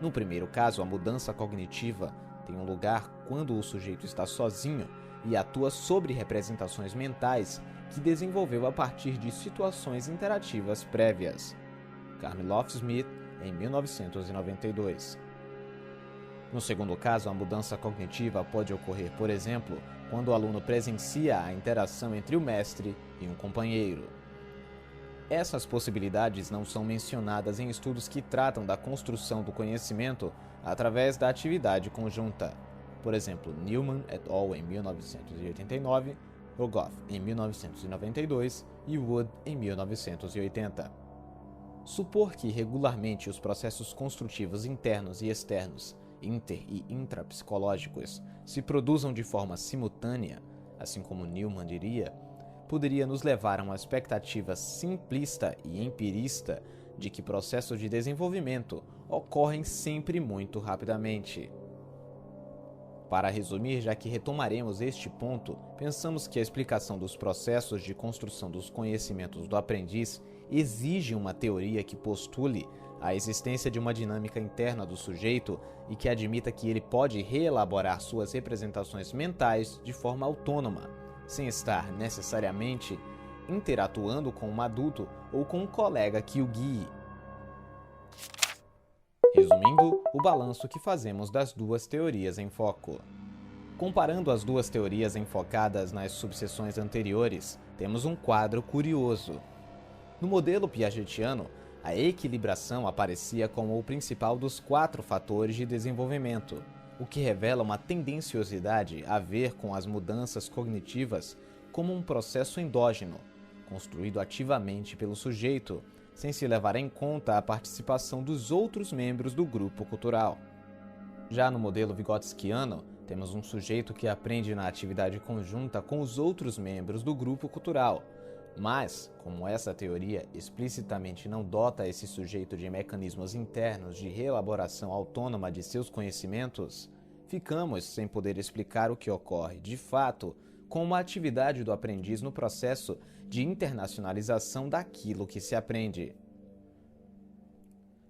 No primeiro caso, a mudança cognitiva tem um lugar quando o sujeito está sozinho e atua sobre representações mentais que desenvolveu a partir de situações interativas prévias. Karmeloff-Smith, em 1992. No segundo caso, a mudança cognitiva pode ocorrer, por exemplo, quando o aluno presencia a interação entre o mestre e um companheiro. Essas possibilidades não são mencionadas em estudos que tratam da construção do conhecimento através da atividade conjunta. Por exemplo, Newman et al. Em 1989, Rogoff em 1992 e Wood em 1980. Supor que regularmente os processos construtivos internos e externos, inter- e intrapsicológicos, se produzam de forma simultânea, assim como Newman diria, poderia nos levar a uma expectativa simplista e empirista de que processos de desenvolvimento ocorrem sempre muito rapidamente. Para resumir, já que retomaremos este ponto, pensamos que a explicação dos processos de construção dos conhecimentos do aprendiz exige uma teoria que postule a existência de uma dinâmica interna do sujeito e que admita que ele pode reelaborar suas representações mentais de forma autônoma, sem estar necessariamente interatuando com um adulto ou com um colega que o guie. Resumindo, o balanço que fazemos das duas teorias em foco. Comparando as duas teorias enfocadas nas subseções anteriores, temos um quadro curioso. No modelo piagetiano, a equilibração aparecia como o principal dos 4 fatores de desenvolvimento, o que revela uma tendenciosidade a ver com as mudanças cognitivas como um processo endógeno, construído ativamente pelo sujeito, sem se levar em conta a participação dos outros membros do grupo cultural. Já no modelo vigotskiano, temos um sujeito que aprende na atividade conjunta com os outros membros do grupo cultural, mas, como essa teoria explicitamente não dota esse sujeito de mecanismos internos de reelaboração autônoma de seus conhecimentos, ficamos sem poder explicar o que ocorre, de fato, com uma atividade do aprendiz no processo de internacionalização daquilo que se aprende.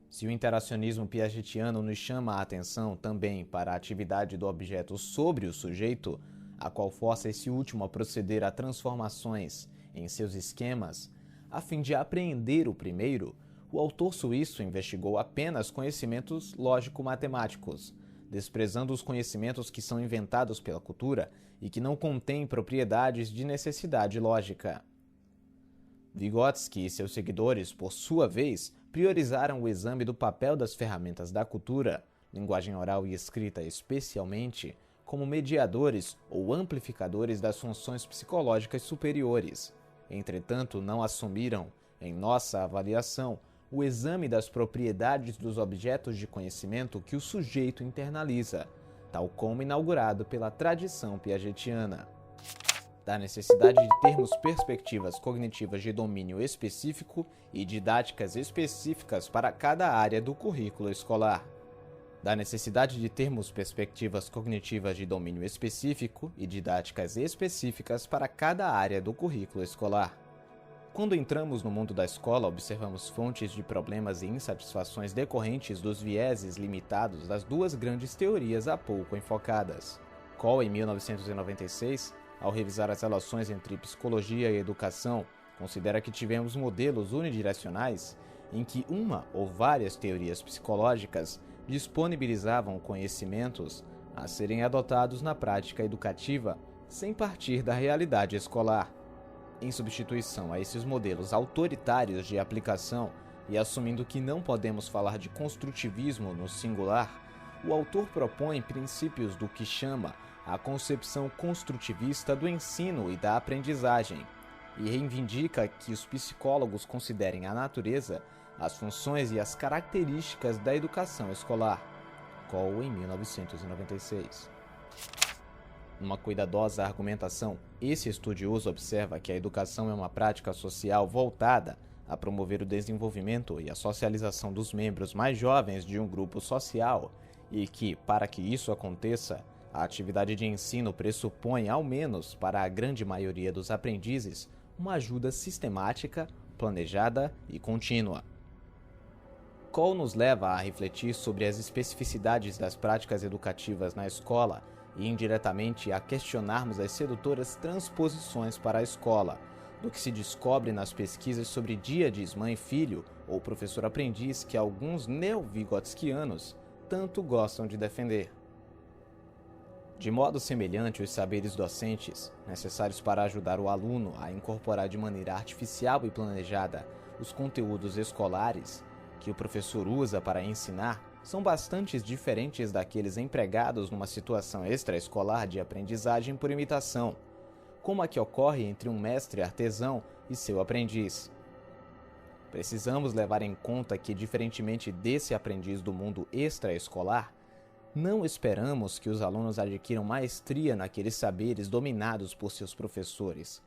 Se o interacionismo piagetiano nos chama a atenção também para a atividade do objeto sobre o sujeito, a qual força esse último a proceder a transformações em seus esquemas, a fim de apreender o primeiro, o autor suíço investigou apenas conhecimentos lógico-matemáticos, desprezando os conhecimentos que são inventados pela cultura e que não contêm propriedades de necessidade lógica. Vygotsky e seus seguidores, por sua vez, priorizaram o exame do papel das ferramentas da cultura, linguagem oral e escrita especialmente, como mediadores ou amplificadores das funções psicológicas superiores. Entretanto, não assumiram, em nossa avaliação, o exame das propriedades dos objetos de conhecimento que o sujeito internaliza, tal como inaugurado pela tradição piagetiana. Da necessidade de termos perspectivas cognitivas de domínio específico e didáticas específicas para cada área do currículo escolar. Da necessidade de termos perspectivas cognitivas de domínio específico e didáticas específicas para cada área do currículo escolar. Quando entramos no mundo da escola, observamos fontes de problemas e insatisfações decorrentes dos vieses limitados das duas grandes teorias há pouco enfocadas. Cole, em 1996, ao revisar as relações entre psicologia e educação, considera que tivemos modelos unidirecionais em que uma ou várias teorias psicológicas disponibilizavam conhecimentos a serem adotados na prática educativa sem partir da realidade escolar. Em substituição a esses modelos autoritários de aplicação e assumindo que não podemos falar de construtivismo no singular, o autor propõe princípios do que chama a concepção construtivista do ensino e da aprendizagem, e reivindica que os psicólogos considerem a natureza as funções e as características da educação escolar, Cole em 1996. Numa cuidadosa argumentação, esse estudioso observa que a educação é uma prática social voltada a promover o desenvolvimento e a socialização dos membros mais jovens de um grupo social e que, para que isso aconteça, a atividade de ensino pressupõe, ao menos para a grande maioria dos aprendizes, uma ajuda sistemática, planejada e contínua. Cole nos leva a refletir sobre as especificidades das práticas educativas na escola e, indiretamente, a questionarmos as sedutoras transposições para a escola, do que se descobre nas pesquisas sobre díades mãe-filho ou professor-aprendiz que alguns neo-vygotskianos tanto gostam de defender. De modo semelhante, os saberes docentes, necessários para ajudar o aluno a incorporar de maneira artificial e planejada os conteúdos escolares que o professor usa para ensinar, são bastante diferentes daqueles empregados numa situação extraescolar de aprendizagem por imitação, como a que ocorre entre um mestre artesão e seu aprendiz. Precisamos levar em conta que, diferentemente desse aprendiz do mundo extraescolar, não esperamos que os alunos adquiram maestria naqueles saberes dominados por seus professores,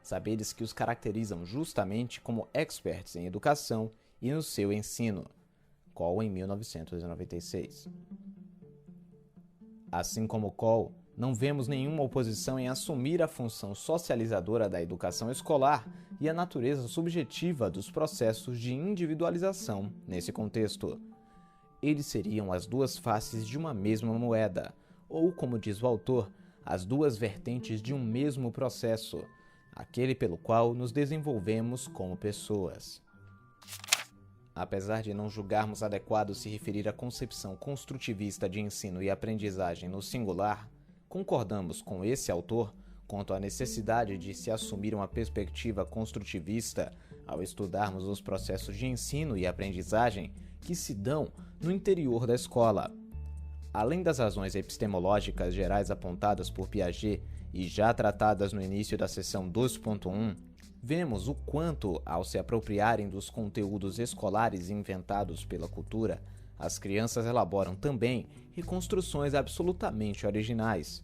saberes que os caracterizam justamente como experts em educação e no seu ensino, Cole em 1996. Assim como Cole, não vemos nenhuma oposição em assumir a função socializadora da educação escolar e a natureza subjetiva dos processos de individualização nesse contexto. Eles seriam as duas faces de uma mesma moeda, ou, como diz o autor, as duas vertentes de um mesmo processo, aquele pelo qual nos desenvolvemos como pessoas. Apesar de não julgarmos adequado se referir à concepção construtivista de ensino e aprendizagem no singular, concordamos com esse autor quanto à necessidade de se assumir uma perspectiva construtivista ao estudarmos os processos de ensino e aprendizagem que se dão no interior da escola. Além das razões epistemológicas gerais apontadas por Piaget e já tratadas no início da seção 2.1, vemos o quanto, ao se apropriarem dos conteúdos escolares inventados pela cultura, as crianças elaboram também reconstruções absolutamente originais,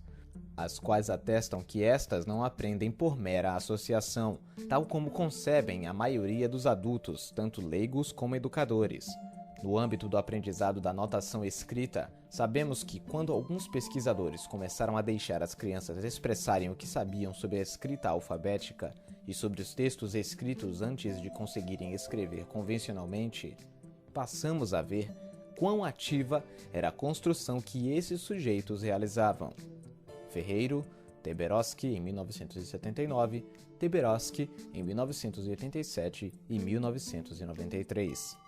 as quais atestam que estas não aprendem por mera associação, tal como concebem a maioria dos adultos, tanto leigos como educadores. No âmbito do aprendizado da notação escrita, sabemos que quando alguns pesquisadores começaram a deixar as crianças expressarem o que sabiam sobre a escrita alfabética e sobre os textos escritos antes de conseguirem escrever convencionalmente, passamos a ver quão ativa era a construção que esses sujeitos realizavam. Ferreiro, Teberoski em 1979, Teberoski em 1987 e 1993.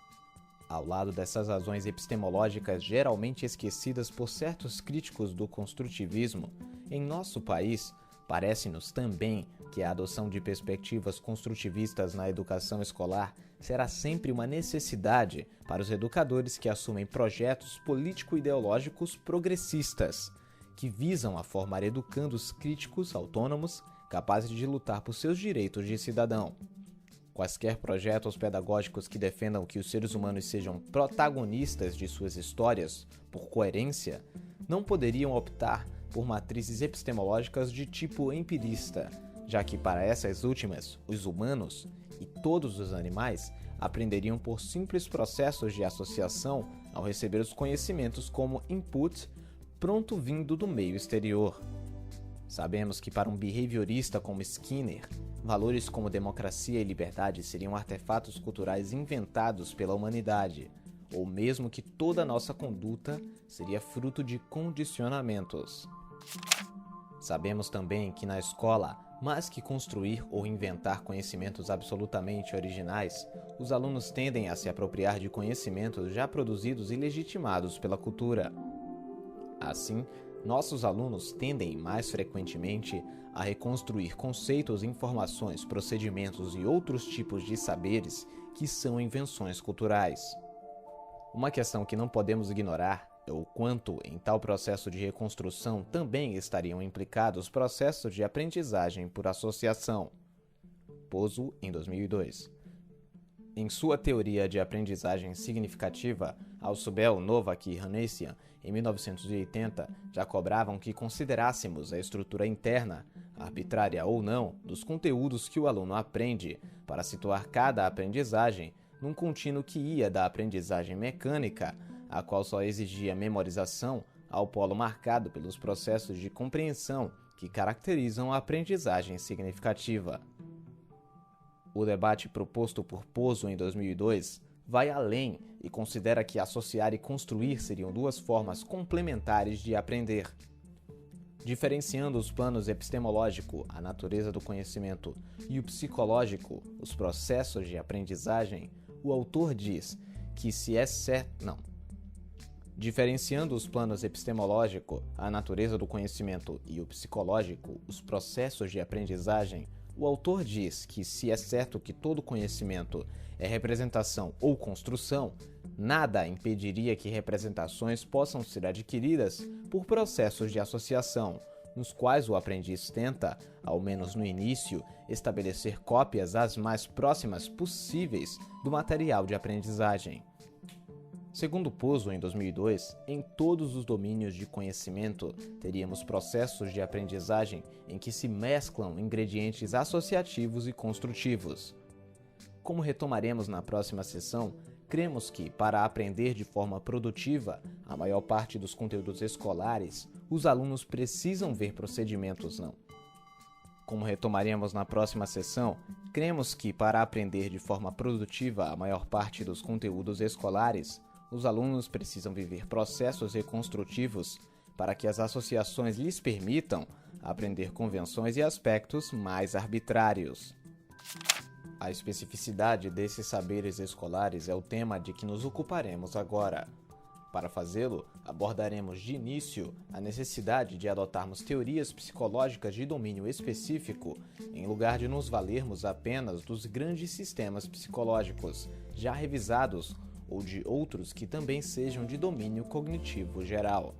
Ao lado dessas razões epistemológicas geralmente esquecidas por certos críticos do construtivismo, em nosso país, parece-nos também que a adoção de perspectivas construtivistas na educação escolar será sempre uma necessidade para os educadores que assumem projetos político-ideológicos progressistas, que visam a formar educandos críticos autônomos capazes de lutar por seus direitos de cidadão. Quaisquer projetos pedagógicos que defendam que os seres humanos sejam protagonistas de suas histórias, por coerência, não poderiam optar por matrizes epistemológicas de tipo empirista, já que para essas últimas, os humanos e todos os animais aprenderiam por simples processos de associação ao receber os conhecimentos como input pronto vindo do meio exterior. Sabemos que para um behaviorista como Skinner, valores como democracia e liberdade seriam artefatos culturais inventados pela humanidade, ou mesmo que toda a nossa conduta seria fruto de condicionamentos. Sabemos também que na escola, mais que construir ou inventar conhecimentos absolutamente originais, os alunos tendem a se apropriar de conhecimentos já produzidos e legitimados pela cultura. Assim, nossos alunos tendem mais frequentemente a reconstruir conceitos, informações, procedimentos e outros tipos de saberes que são invenções culturais. Uma questão que não podemos ignorar é o quanto, em tal processo de reconstrução, também estariam implicados processos de aprendizagem por associação. Pozo, em 2002. Em sua teoria de aprendizagem significativa, Alsobel, Novak e Hanessian, em 1980, já cobravam que considerássemos a estrutura interna, arbitrária ou não, dos conteúdos que o aluno aprende, para situar cada aprendizagem num contínuo que ia da aprendizagem mecânica, a qual só exigia memorização, ao polo marcado pelos processos de compreensão que caracterizam a aprendizagem significativa. O debate proposto por Pozo em 2002 vai além e considera que associar e construir seriam duas formas complementares de aprender. Diferenciando os planos epistemológico, a natureza do conhecimento, e o psicológico, os processos de aprendizagem, o autor diz que se é certo... Diferenciando os planos epistemológico, a natureza do conhecimento, e o psicológico, os processos de aprendizagem, o autor diz que se é certo que todo conhecimento é representação ou construção, nada impediria que representações possam ser adquiridas por processos de associação, nos quais o aprendiz tenta, ao menos no início, estabelecer cópias as mais próximas possíveis do material de aprendizagem. Segundo Pozo, em 2002, em todos os domínios de conhecimento, teríamos processos de aprendizagem em que se mesclam ingredientes associativos e construtivos. Como retomaremos na próxima sessão, cremos que, para aprender de forma produtiva a maior parte dos conteúdos escolares, os alunos precisam ver procedimentos não. Como retomaremos na próxima sessão, cremos que, para aprender de forma produtiva a maior parte dos conteúdos escolares, os alunos precisam viver processos reconstrutivos para que as associações lhes permitam aprender convenções e aspectos mais arbitrários. A especificidade desses saberes escolares é o tema de que nos ocuparemos agora. Para fazê-lo, abordaremos de início a necessidade de adotarmos teorias psicológicas de domínio específico, em lugar de nos valermos apenas dos grandes sistemas psicológicos, já revisados, ou de outros que também sejam de domínio cognitivo geral.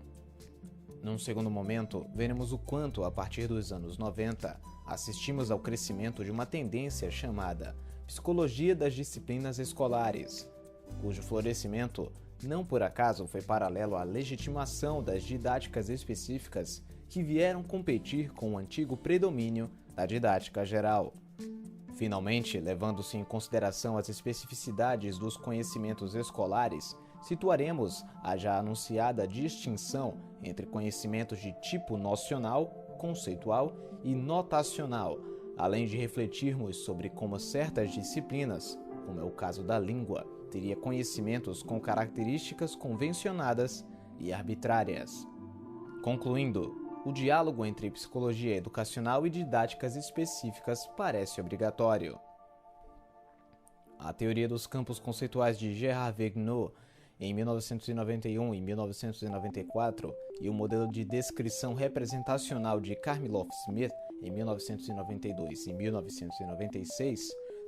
Num segundo momento, veremos o quanto, a partir dos anos 90, assistimos ao crescimento de uma tendência chamada Psicologia das Disciplinas Escolares, cujo florescimento, não por acaso, foi paralelo à legitimação das didáticas específicas que vieram competir com o antigo predomínio da didática geral. Finalmente, levando-se em consideração as especificidades dos conhecimentos escolares, situaremos a já anunciada distinção entre conhecimentos de tipo nocional, conceitual e notacional, além de refletirmos sobre como certas disciplinas, como é o caso da língua, teria conhecimentos com características convencionadas e arbitrárias. Concluindo, o diálogo entre psicologia educacional e didáticas específicas parece obrigatório. A teoria dos campos conceituais de Gerard Vergniaud, em 1991 e 1994, e o modelo de descrição representacional de Karmilov-Smith, em 1992 e 1996,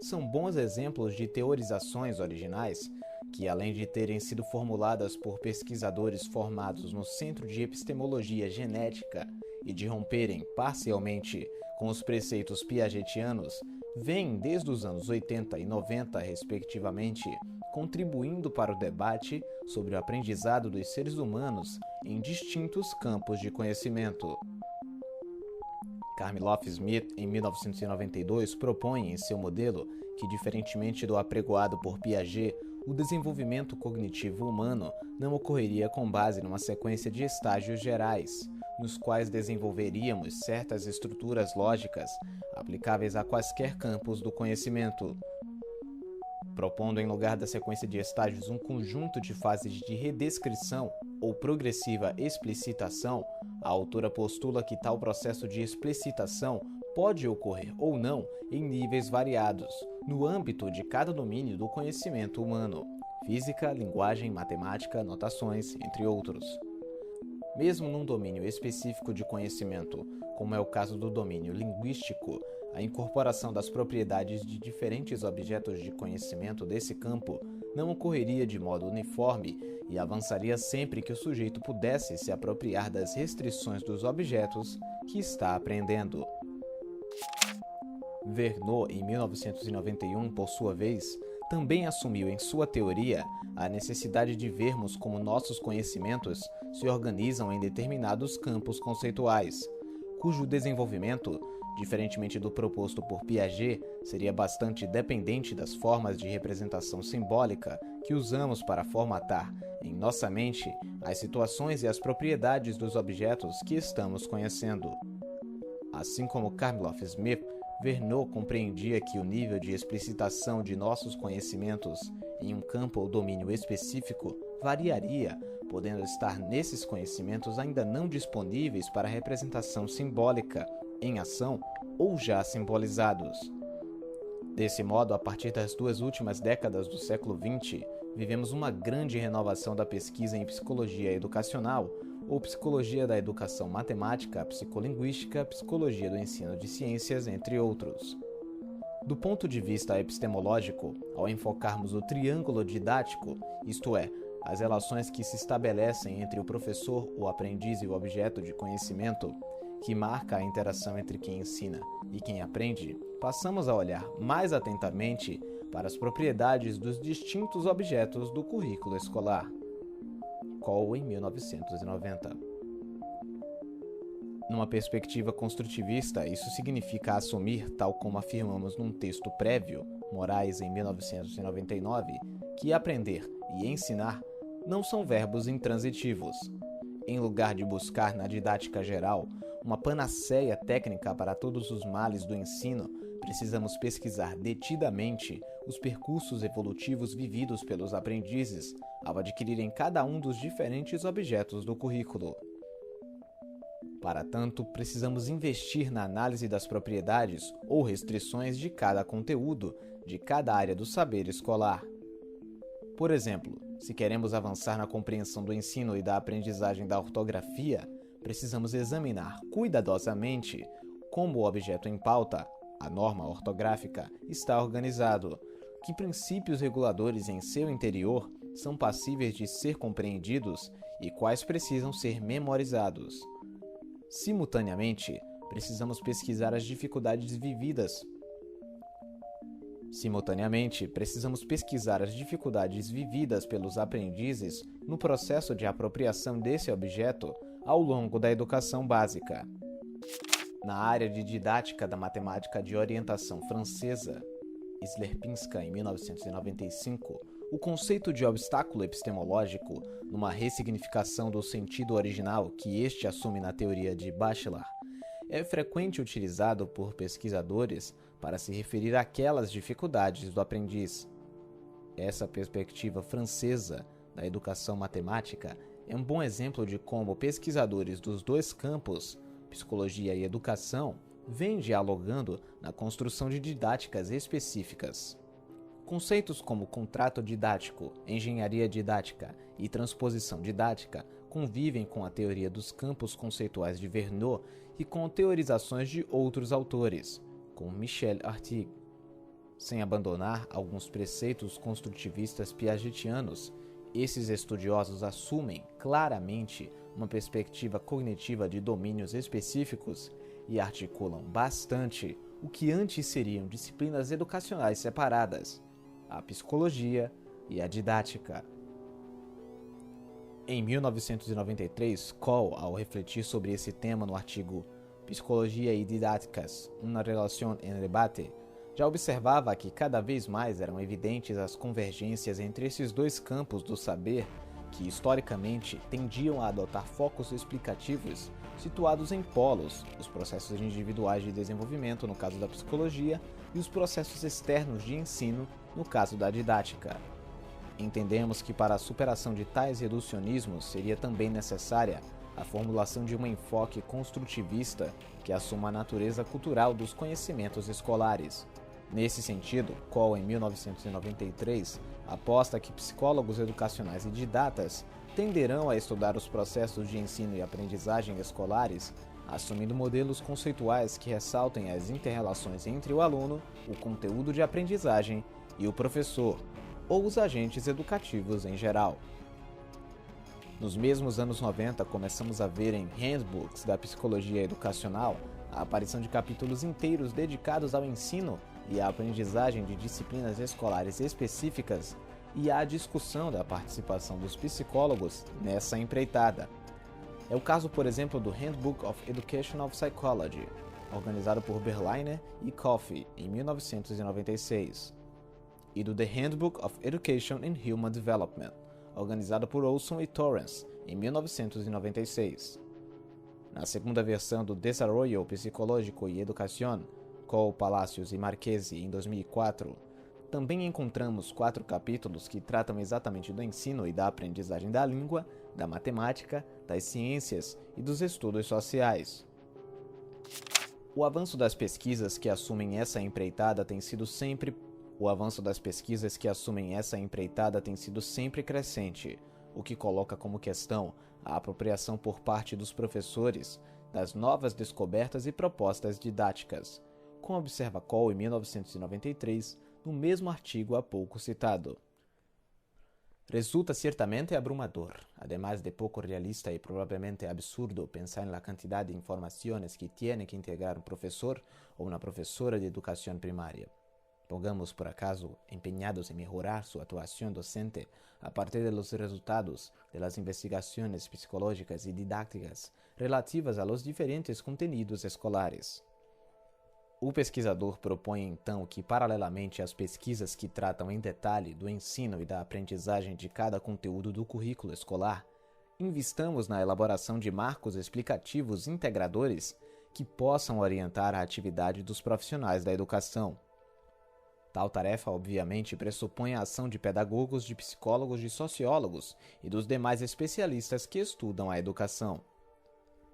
são bons exemplos de teorizações originais que, além de terem sido formuladas por pesquisadores formados no Centro de Epistemologia Genética e de romperem parcialmente com os preceitos piagetianos, vêm desde os anos 80 e 90, respectivamente, contribuindo para o debate sobre o aprendizado dos seres humanos em distintos campos de conhecimento. Karmilov-Smith, em 1992, propõe em seu modelo que, diferentemente do apregoado por Piaget, o desenvolvimento cognitivo humano não ocorreria com base numa sequência de estágios gerais, nos quais desenvolveríamos certas estruturas lógicas aplicáveis a quaisquer campos do conhecimento. Propondo em lugar da sequência de estágios um conjunto de fases de redescrição ou progressiva explicitação, a autora postula que tal processo de explicitação pode ocorrer ou não em níveis variados, no âmbito de cada domínio do conhecimento humano, física, linguagem, matemática, notações, entre outros. Mesmo num domínio específico de conhecimento, como é o caso do domínio linguístico, a incorporação das propriedades de diferentes objetos de conhecimento desse campo não ocorreria de modo uniforme e avançaria sempre que o sujeito pudesse se apropriar das restrições dos objetos que está aprendendo. Vergniaud, em 1991, por sua vez, também assumiu em sua teoria a necessidade de vermos como nossos conhecimentos se organizam em determinados campos conceituais, cujo desenvolvimento, diferentemente do proposto por Piaget, seria bastante dependente das formas de representação simbólica que usamos para formatar em nossa mente as situações e as propriedades dos objetos que estamos conhecendo. Assim como Carmilhoff Smith, Verneau compreendia que o nível de explicitação de nossos conhecimentos em um campo ou domínio específico variaria, podendo estar nesses conhecimentos ainda não disponíveis para representação simbólica, em ação ou já simbolizados. Desse modo, a partir das 2 últimas décadas do século XX, vivemos uma grande renovação da pesquisa em psicologia educacional, ou psicologia da educação matemática, psicolinguística, psicologia do ensino de ciências, entre outros. Do ponto de vista epistemológico, ao enfocarmos o triângulo didático, isto é, as relações que se estabelecem entre o professor, o aprendiz e o objeto de conhecimento, que marca a interação entre quem ensina e quem aprende, passamos a olhar mais atentamente para as propriedades dos distintos objetos do currículo escolar. Cole, em 1990. Numa perspectiva construtivista, isso significa assumir, tal como afirmamos num texto prévio, Moraes, em 1999, que aprender e ensinar não são verbos intransitivos. Em lugar de buscar na didática geral uma panaceia técnica para todos os males do ensino, precisamos pesquisar detidamente os percursos evolutivos vividos pelos aprendizes ao adquirirem cada um dos diferentes objetos do currículo. Para tanto, precisamos investir na análise das propriedades ou restrições de cada conteúdo, de cada área do saber escolar. Por exemplo, se queremos avançar na compreensão do ensino e da aprendizagem da ortografia, precisamos examinar cuidadosamente como o objeto em pauta, a norma ortográfica, está organizado, que princípios reguladores em seu interior são passíveis de ser compreendidos e quais precisam ser memorizados. Simultaneamente, precisamos pesquisar as dificuldades vividas pelos aprendizes no processo de apropriação desse objeto ao longo da educação básica. Na área de didática da matemática de orientação francesa, Slepinska, em 1995, o conceito de obstáculo epistemológico, numa ressignificação do sentido original que este assume na teoria de Bachelard, é frequente utilizado por pesquisadores para se referir àquelas dificuldades do aprendiz. Essa perspectiva francesa da educação matemática é um bom exemplo de como pesquisadores dos dois campos, psicologia e educação, vêm dialogando na construção de didáticas específicas. Conceitos como contrato didático, engenharia didática e transposição didática convivem com a teoria dos campos conceituais de Verneau e com teorizações de outros autores, como Michel Artigue. Sem abandonar alguns preceitos construtivistas piagetianos, esses estudiosos assumem claramente uma perspectiva cognitiva de domínios específicos e articulam bastante o que antes seriam disciplinas educacionais separadas, a psicologia e a didática. Em 1993, Cole, ao refletir sobre esse tema no artigo Psicologia e Didáticas, uma relação em debate, já observava que cada vez mais eram evidentes as convergências entre esses dois campos do saber que, historicamente, tendiam a adotar focos explicativos situados em polos, os processos individuais de desenvolvimento, no caso da psicologia, e os processos externos de ensino, no caso da didática. Entendemos que para a superação de tais reducionismos seria também necessária a formulação de um enfoque construtivista que assuma a natureza cultural dos conhecimentos escolares. Nesse sentido, Cole, em 1993, aposta que psicólogos educacionais e didatas tenderão a estudar os processos de ensino e aprendizagem escolares, assumindo modelos conceituais que ressaltem as inter-relações entre o aluno, o conteúdo de aprendizagem e o professor, ou os agentes educativos em geral. Nos mesmos anos 90, começamos a ver em handbooks da psicologia educacional a aparição de capítulos inteiros dedicados ao ensino e a aprendizagem de disciplinas escolares específicas e a discussão da participação dos psicólogos nessa empreitada. É o caso, por exemplo, do Handbook of Educational Psychology, organizado por Berliner e Coffey em 1996, e do The Handbook of Education and Human Development, organizado por Olson e Torrance em 1996. Na segunda versão do Desarrollo Psicológico y Educación, Cole, Palacios e Marchesi em 2004, também encontramos 4 capítulos que tratam exatamente do ensino e da aprendizagem da língua, da matemática, das ciências e dos estudos sociais. O avanço das pesquisas que assumem essa empreitada tem sido sempre crescente, o que coloca como questão a apropriação por parte dos professores das novas descobertas e propostas didáticas, como observa Cole em 1993, no mesmo artigo há pouco citado. Resulta ciertamente abrumador, además de poco realista y probablemente absurdo pensar en la cantidad de informaciones que tiene que integrar un profesor o una profesora de educación primaria. Pongamos por acaso empeñados en mejorar su actuación docente a partir de los resultados de las investigaciones psicológicas y didácticas relativas a los diferentes contenidos escolares. O pesquisador propõe então que, paralelamente às pesquisas que tratam em detalhe do ensino e da aprendizagem de cada conteúdo do currículo escolar, investamos na elaboração de marcos explicativos integradores que possam orientar a atividade dos profissionais da educação. Tal tarefa, obviamente, pressupõe a ação de pedagogos, de psicólogos, de sociólogos e dos demais especialistas que estudam a educação.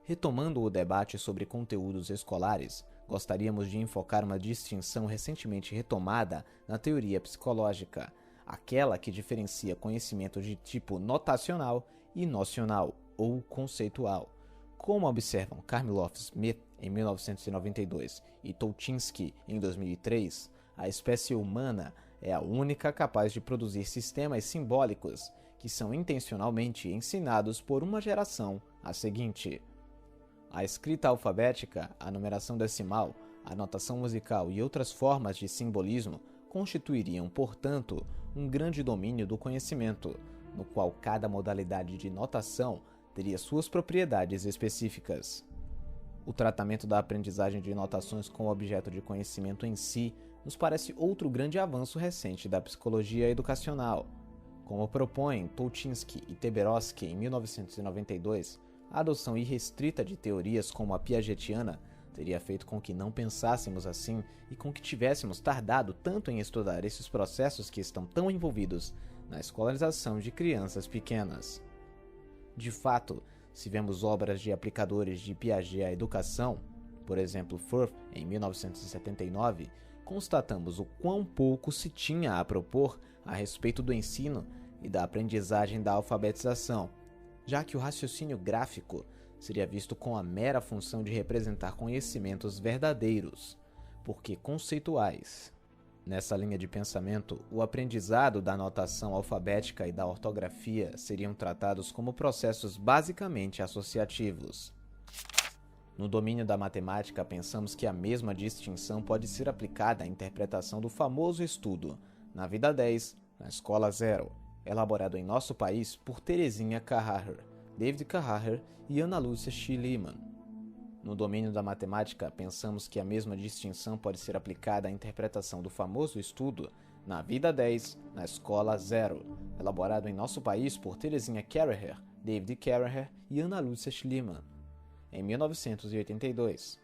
Retomando o debate sobre conteúdos escolares, gostaríamos de enfocar uma distinção recentemente retomada na teoria psicológica, aquela que diferencia conhecimento de tipo notacional e nocional ou conceitual. Como observam Karmiloff-Smith em 1992 e Tolchinsky em 2003, a espécie humana é a única capaz de produzir sistemas simbólicos que são intencionalmente ensinados por uma geração à seguinte. A escrita alfabética, a numeração decimal, a notação musical e outras formas de simbolismo constituiriam, portanto, um grande domínio do conhecimento, no qual cada modalidade de notação teria suas propriedades específicas. O tratamento da aprendizagem de notações como objeto de conhecimento em si nos parece outro grande avanço recente da psicologia educacional. Como propõem Tolchinsky e Teberoski em 1992, a adoção irrestrita de teorias como a piagetiana teria feito com que não pensássemos assim e com que tivéssemos tardado tanto em estudar esses processos que estão tão envolvidos na escolarização de crianças pequenas. De fato, se vemos obras de aplicadores de Piaget à educação, por exemplo, Firth em 1979, constatamos o quão pouco se tinha a propor a respeito do ensino e da aprendizagem da alfabetização, já que o raciocínio gráfico seria visto com a mera função de representar conhecimentos verdadeiros, porque conceituais. Nessa linha de pensamento, o aprendizado da notação alfabética e da ortografia seriam tratados como processos basicamente associativos. No domínio da matemática, pensamos que a mesma distinção pode ser aplicada à interpretação do famoso estudo Na Vida 10, na Escola 0, elaborado em nosso país por Terezinha Carraher, David Carraher e Ana Lúcia Schliemann. No domínio da matemática, pensamos que a mesma distinção pode ser aplicada à interpretação do famoso estudo Na Vida 10, na Escola 0, elaborado em nosso país por Terezinha Carraher, David Carraher e Ana Lúcia Schliemann, em 1982.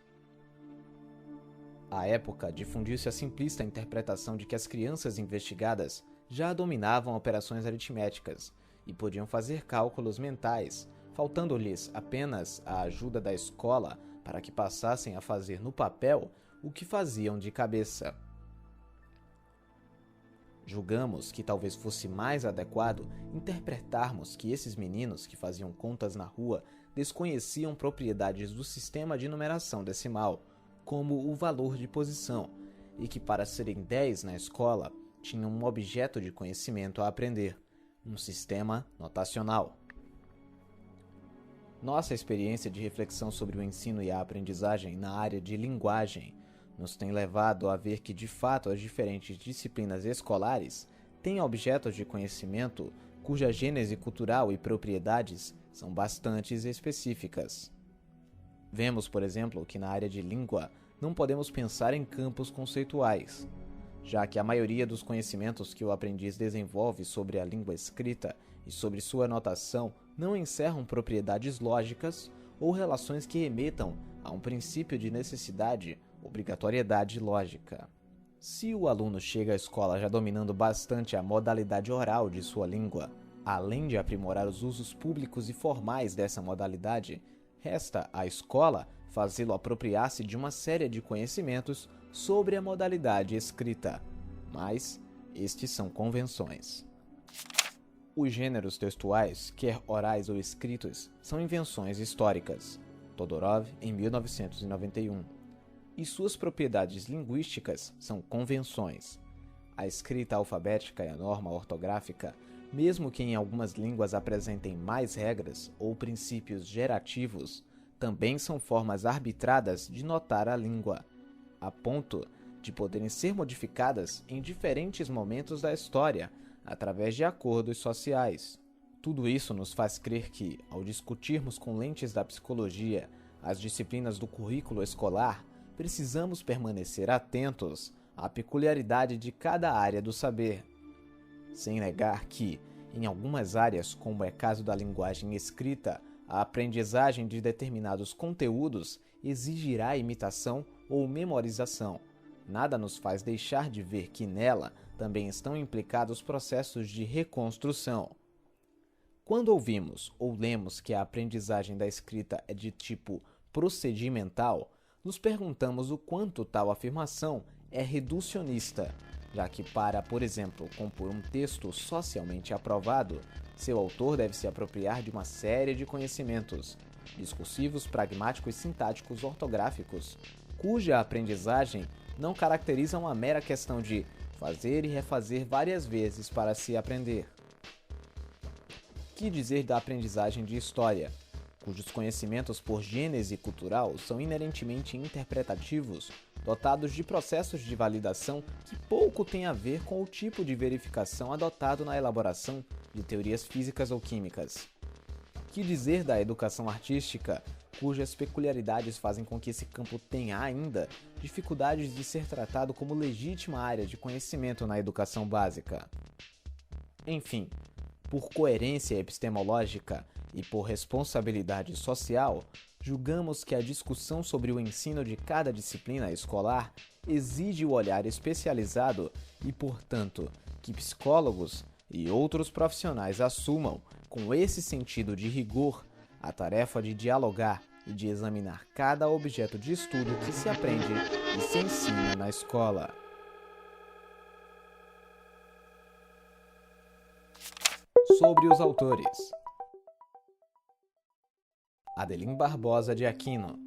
À época, difundiu-se a simplista interpretação de que as crianças investigadas já dominavam operações aritméticas e podiam fazer cálculos mentais, faltando-lhes apenas a ajuda da escola para que passassem a fazer no papel o que faziam de cabeça. Julgamos que talvez fosse mais adequado interpretarmos que esses meninos que faziam contas na rua desconheciam propriedades do sistema de numeração decimal, como o valor de posição, e que para serem 10 na escola tinham um objeto de conhecimento a aprender, um sistema notacional. Nossa experiência de reflexão sobre o ensino e a aprendizagem na área de linguagem nos tem levado a ver que, de fato, as diferentes disciplinas escolares têm objetos de conhecimento cuja gênese cultural e propriedades são bastante específicas. Vemos, por exemplo, que na área de língua não podemos pensar em campos conceituais, já que a maioria dos conhecimentos que o aprendiz desenvolve sobre a língua escrita e sobre sua notação não encerram propriedades lógicas ou relações que remetam a um princípio de necessidade, obrigatoriedade lógica. Se o aluno chega à escola já dominando bastante a modalidade oral de sua língua, além de aprimorar os usos públicos e formais dessa modalidade, resta à escola fazê-lo apropriar-se de uma série de conhecimentos sobre a modalidade escrita, mas estes são convenções. Os gêneros textuais, quer orais ou escritos, são invenções históricas. Todorov, em 1991. E suas propriedades linguísticas são convenções. A escrita alfabética e a norma ortográfica, mesmo que em algumas línguas apresentem mais regras ou princípios gerativos, também são formas arbitradas de notar a língua, a ponto de poderem ser modificadas em diferentes momentos da história, através de acordos sociais. Tudo isso nos faz crer que, ao discutirmos com lentes da psicologia as disciplinas do currículo escolar, precisamos permanecer atentos à peculiaridade de cada área do saber, sem negar que, em algumas áreas, como é caso da linguagem escrita, a aprendizagem de determinados conteúdos exigirá imitação ou memorização. Nada nos faz deixar de ver que nela também estão implicados processos de reconstrução. Quando ouvimos ou lemos que a aprendizagem da escrita é de tipo procedimental, nos perguntamos o quanto tal afirmação é reducionista, já que para, por exemplo, compor um texto socialmente aprovado, seu autor deve se apropriar de uma série de conhecimentos discursivos, pragmáticos, sintáticos, ortográficos, cuja aprendizagem não caracteriza uma mera questão de fazer e refazer várias vezes para se aprender. Que dizer da aprendizagem de história, cujos conhecimentos por gênese cultural são inerentemente interpretativos, dotados de processos de validação que pouco têm a ver com o tipo de verificação adotado na elaboração de teorias físicas ou químicas. Que dizer da educação artística, cujas peculiaridades fazem com que esse campo tenha ainda dificuldades de ser tratado como legítima área de conhecimento na educação básica? Enfim, por coerência epistemológica e por responsabilidade social, julgamos que a discussão sobre o ensino de cada disciplina escolar exige o olhar especializado e, portanto, que psicólogos e outros profissionais assumam, com esse sentido de rigor, a tarefa de dialogar e de examinar cada objeto de estudo que se aprende e se ensina na escola. Sobre os autores. Adelim Barbosa de Aquino,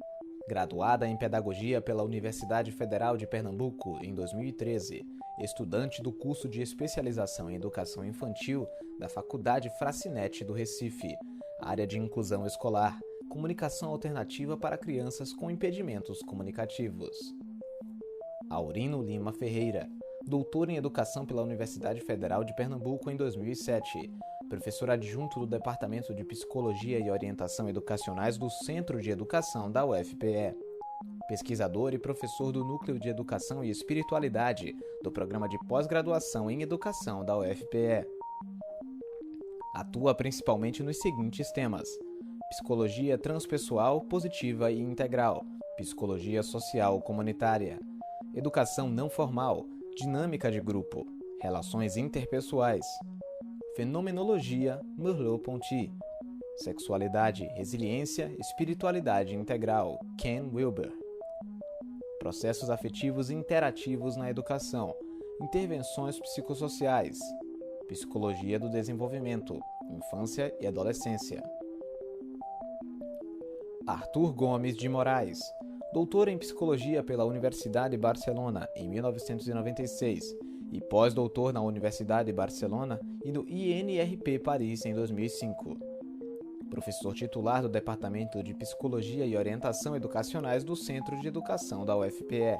graduada em Pedagogia pela Universidade Federal de Pernambuco em 2013, estudante do curso de especialização em Educação Infantil da Faculdade Fracinete do Recife, área de inclusão escolar, comunicação alternativa para crianças com impedimentos comunicativos. Aurino Lima Ferreira, doutor em Educação pela Universidade Federal de Pernambuco em 2007, professor adjunto do Departamento de Psicologia e Orientação Educacionais do Centro de Educação da UFPE, pesquisador e professor do Núcleo de Educação e Espiritualidade do Programa de Pós-Graduação em Educação da UFPE. Atua principalmente nos seguintes temas: psicologia transpessoal, positiva e integral, psicologia social comunitária, educação não formal, dinâmica de grupo, relações interpessoais, fenomenologia Merleau-Ponty, sexualidade, resiliência, espiritualidade integral, Ken Wilber, processos afetivos interativos na educação, intervenções psicossociais, psicologia do desenvolvimento, infância e adolescência. Arthur Gomes de Moraes, doutor em Psicologia pela Universidade de Barcelona em 1996 e pós-doutor na Universidade de Barcelona e no INRP Paris em 2005. Professor titular do Departamento de Psicologia e Orientação Educacionais do Centro de Educação da UFPE.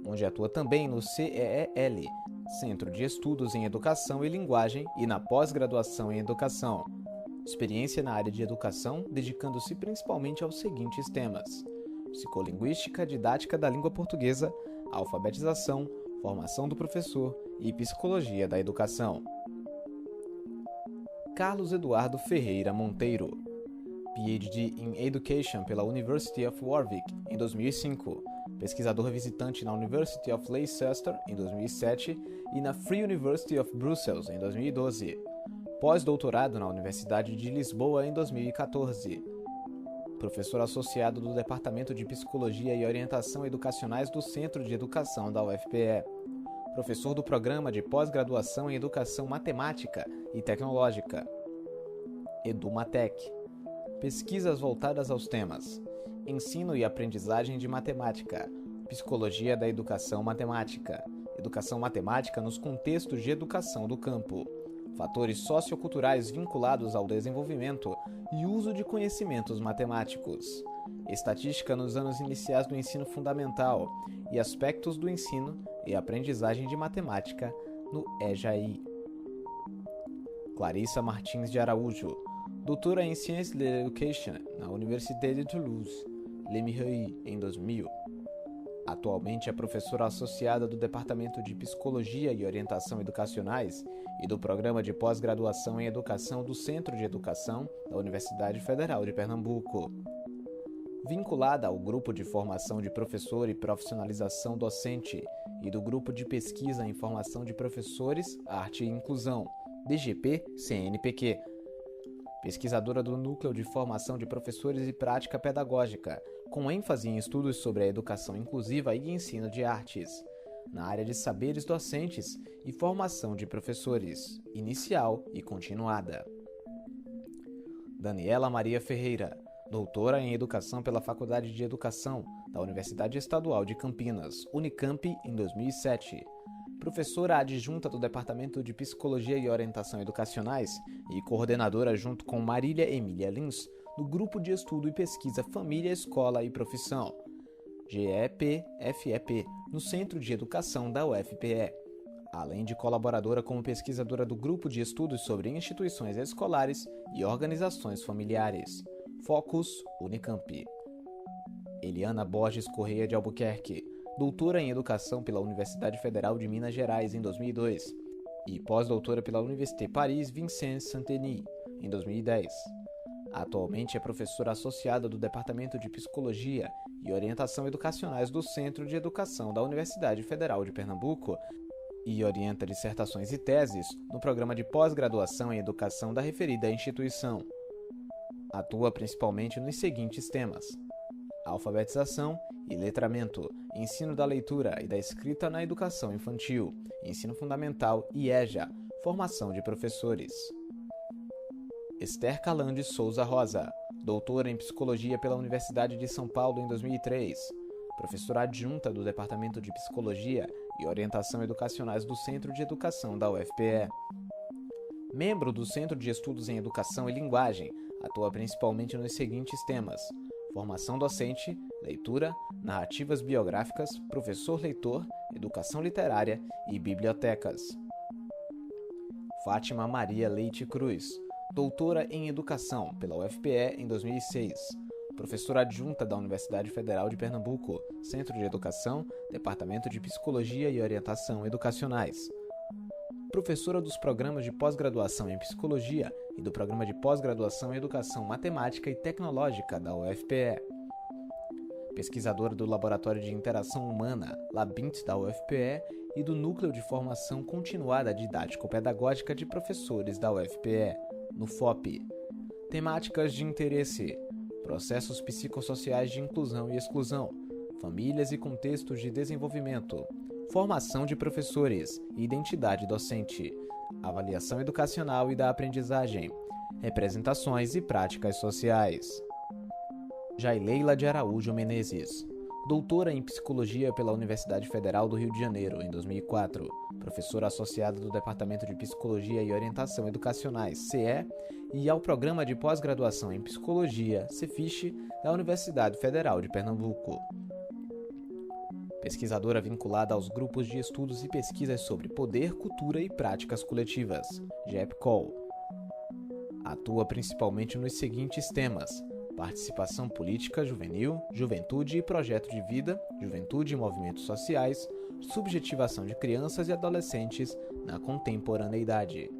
onde atua também no CEEL, Centro de Estudos em Educação e Linguagem, e na pós-graduação em Educação. Experiência na área de educação, dedicando-se principalmente aos seguintes temas: psicolinguística, didática da língua portuguesa, alfabetização, formação do professor e psicologia da educação. Carlos Eduardo Ferreira Monteiro, PhD in Education pela University of Warwick, em 2005, pesquisador visitante na University of Leicester, em 2007, e na Free University of Brussels, em 2012. Pós-doutorado na Universidade de Lisboa, em 2014. Professor associado do Departamento de Psicologia e Orientação Educacionais do Centro de Educação da UFPE. Professor do Programa de Pós-Graduação em Educação Matemática e Tecnológica, EduMatec. Pesquisas voltadas aos temas: ensino e aprendizagem de matemática, psicologia da educação matemática, educação matemática nos contextos de educação do campo, fatores socioculturais vinculados ao desenvolvimento e uso de conhecimentos matemáticos, estatística nos anos iniciais do ensino fundamental e aspectos do ensino e aprendizagem de matemática no EJAI. Clarissa Martins de Araújo, doutora em Sciences de l'Education na Université de Toulouse, Lemierre, em 2000. Atualmente é professora associada do Departamento de Psicologia e Orientação Educacionais e do Programa de Pós-Graduação em Educação do Centro de Educação da Universidade Federal de Pernambuco. Vinculada ao Grupo de Formação de Professor e Profissionalização Docente e do Grupo de Pesquisa em Formação de Professores, Arte e Inclusão, DGP-CNPq. Pesquisadora do Núcleo de Formação de Professores e Prática Pedagógica, com ênfase em estudos sobre a educação inclusiva e ensino de artes, na área de saberes docentes e formação de professores, inicial e continuada. Daniela Maria Ferreira, doutora em Educação pela Faculdade de Educação da Universidade Estadual de Campinas, Unicamp, em 2007. Professora adjunta do Departamento de Psicologia e Orientação Educacionais e coordenadora junto com Marília Emília Lins do Grupo de Estudo e Pesquisa Família, Escola e Profissão, GEP-FEP, no Centro de Educação da UFPE, além de colaboradora como pesquisadora do Grupo de Estudos sobre Instituições Escolares e Organizações Familiares, Focus Unicamp. Eliana Borges Correia de Albuquerque, doutora em Educação pela Universidade Federal de Minas Gerais em 2002 e pós-doutora pela Université Paris Vincennes Saint-Denis em 2010. Atualmente é professora associada do Departamento de Psicologia e Orientação Educacionais do Centro de Educação da Universidade Federal de Pernambuco e orienta dissertações e teses no programa de pós-graduação em Educação da referida instituição. Atua principalmente nos seguintes temas: alfabetização e letramento, ensino da leitura e da escrita na educação infantil, ensino fundamental e EJA, formação de professores. Esther Calan de Souza Rosa, doutora em Psicologia pela Universidade de São Paulo em 2003, professora adjunta do Departamento de Psicologia e Orientação Educacionais do Centro de Educação da UFPE. Membro do Centro de Estudos em Educação e Linguagem, atua principalmente nos seguintes temas: formação docente, leitura, narrativas biográficas, professor-leitor, educação literária e bibliotecas. Fátima Maria Leite Cruz, doutora em Educação pela UFPE em 2006, professora adjunta da Universidade Federal de Pernambuco, Centro de Educação, Departamento de Psicologia e Orientação Educacionais. Professora dos programas de pós-graduação em Psicologia e do Programa de Pós-Graduação em Educação Matemática e Tecnológica da UFPE. Pesquisadora do Laboratório de Interação Humana, LABINT da UFPE e do Núcleo de Formação Continuada Didático-Pedagógica de Professores da UFPE, no FOP. Temáticas de interesse: processos psicossociais de inclusão e exclusão, famílias e contextos de desenvolvimento, formação de professores e identidade docente, avaliação educacional e da aprendizagem, representações e práticas sociais. Jaileila de Araújo Menezes, doutora em Psicologia pela Universidade Federal do Rio de Janeiro, em 2004, professora associada do Departamento de Psicologia e Orientação Educacionais, CE, e ao Programa de Pós-Graduação em Psicologia, CEFISH, da Universidade Federal de Pernambuco. Pesquisadora vinculada aos grupos de estudos e pesquisas sobre poder, cultura e práticas coletivas, GEPCOL. Atua principalmente nos seguintes temas: participação política juvenil, juventude e projeto de vida, juventude e movimentos sociais, subjetivação de crianças e adolescentes na contemporaneidade.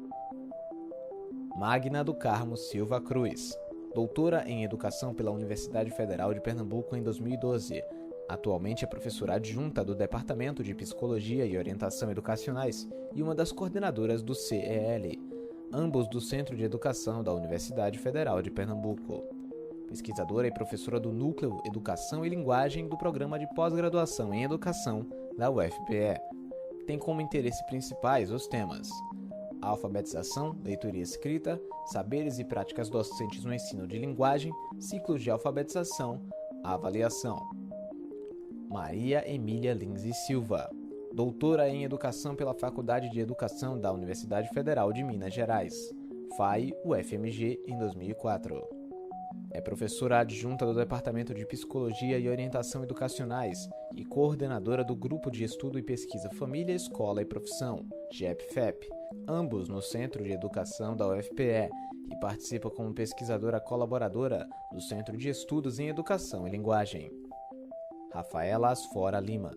Magna do Carmo Silva Cruz, doutora em Educação pela Universidade Federal de Pernambuco em 2012. Atualmente é professora adjunta do Departamento de Psicologia e Orientação Educacionais e uma das coordenadoras do CEL, ambos do Centro de Educação da Universidade Federal de Pernambuco. Pesquisadora e professora do Núcleo Educação e Linguagem do Programa de Pós-Graduação em Educação da UFPE. Tem como interesse principais os temas: alfabetização, leitura e escrita, saberes e práticas docentes no ensino de linguagem, ciclos de alfabetização, avaliação. Maria Emília Lins e Silva, doutora em Educação pela Faculdade de Educação da Universidade Federal de Minas Gerais, FAI-UFMG, em 2004. É professora adjunta do Departamento de Psicologia e Orientação Educacionais e coordenadora do Grupo de Estudo e Pesquisa Família, Escola e Profissão, GEP-FEP, ambos no Centro de Educação da UFPE, e participa como pesquisadora colaboradora do Centro de Estudos em Educação e Linguagem. Rafaela Asfora Lima,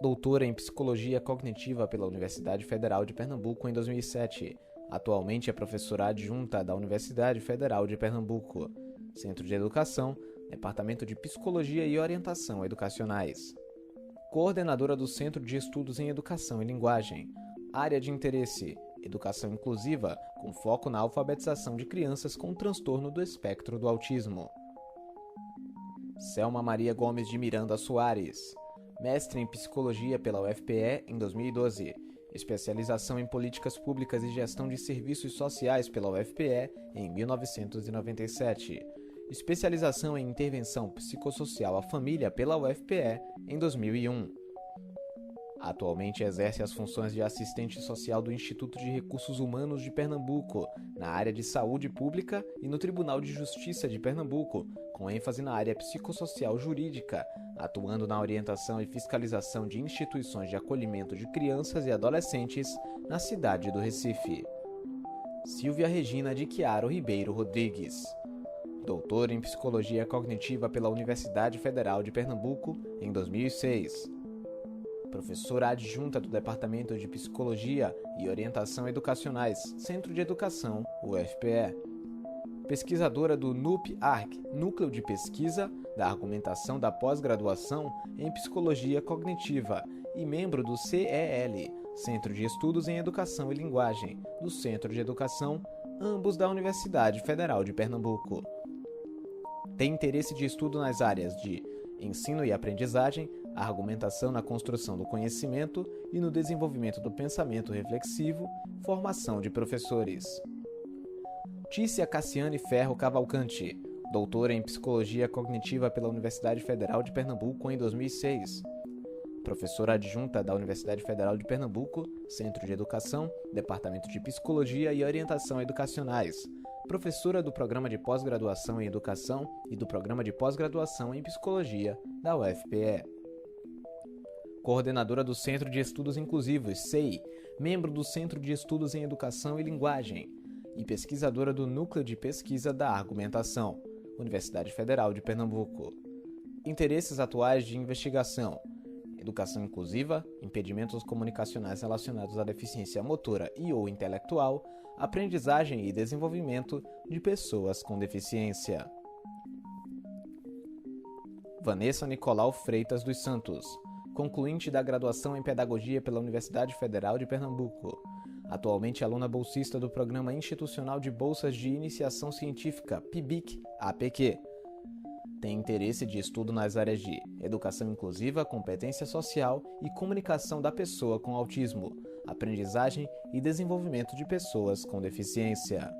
doutora em Psicologia Cognitiva pela Universidade Federal de Pernambuco em 2007. Atualmente é professora adjunta da Universidade Federal de Pernambuco, Centro de Educação, Departamento de Psicologia e Orientação Educacionais. Coordenadora do Centro de Estudos em Educação e Linguagem. Área de interesse: Educação inclusiva, com foco na alfabetização de crianças com transtorno do espectro do autismo. Selma Maria Gomes de Miranda Soares, mestre em Psicologia pela UFPE em 2012, especialização em Políticas Públicas e Gestão de Serviços Sociais pela UFPE em 1997, especialização em Intervenção Psicossocial à Família pela UFPE em 2001. Atualmente exerce as funções de assistente social do Instituto de Recursos Humanos de Pernambuco, na área de saúde pública e no Tribunal de Justiça de Pernambuco, com ênfase na área psicossocial jurídica, atuando na orientação e fiscalização de instituições de acolhimento de crianças e adolescentes na cidade do Recife. Silvia Regina de Chiaro Ribeiro Rodrigues, doutora em Psicologia Cognitiva pela Universidade Federal de Pernambuco em 2006. Professora adjunta do Departamento de Psicologia e Orientação Educacionais, Centro de Educação, UFPE. Pesquisadora do NUP-ARC, Núcleo de Pesquisa da Argumentação da Pós-Graduação em Psicologia Cognitiva, e membro do CEL, Centro de Estudos em Educação e Linguagem, do Centro de Educação, ambos da Universidade Federal de Pernambuco. Tem interesse de estudo nas áreas de ensino e aprendizagem, argumentação na construção do conhecimento e no desenvolvimento do pensamento reflexivo, formação de professores. Tícia Cassiane Ferro Cavalcante, doutora em Psicologia Cognitiva pela Universidade Federal de Pernambuco em 2006. Professora adjunta da Universidade Federal de Pernambuco, Centro de Educação, Departamento de Psicologia e Orientação Educacionais. Professora do Programa de Pós-Graduação em Educação e do Programa de Pós-Graduação em Psicologia da UFPE. Coordenadora do Centro de Estudos Inclusivos, CEI, membro do Centro de Estudos em Educação e Linguagem, e pesquisadora do Núcleo de Pesquisa da Argumentação, Universidade Federal de Pernambuco. Interesses atuais de investigação: educação inclusiva, impedimentos comunicacionais relacionados à deficiência motora e ou intelectual, aprendizagem e desenvolvimento de pessoas com deficiência. Vanessa Nicolau Freitas dos Santos, concluinte da graduação em Pedagogia pela Universidade Federal de Pernambuco. Atualmente aluna bolsista do Programa Institucional de Bolsas de Iniciação Científica, PIBIC-APQ. Tem interesse de estudo nas áreas de educação inclusiva, competência social e comunicação da pessoa com autismo, aprendizagem e desenvolvimento de pessoas com deficiência.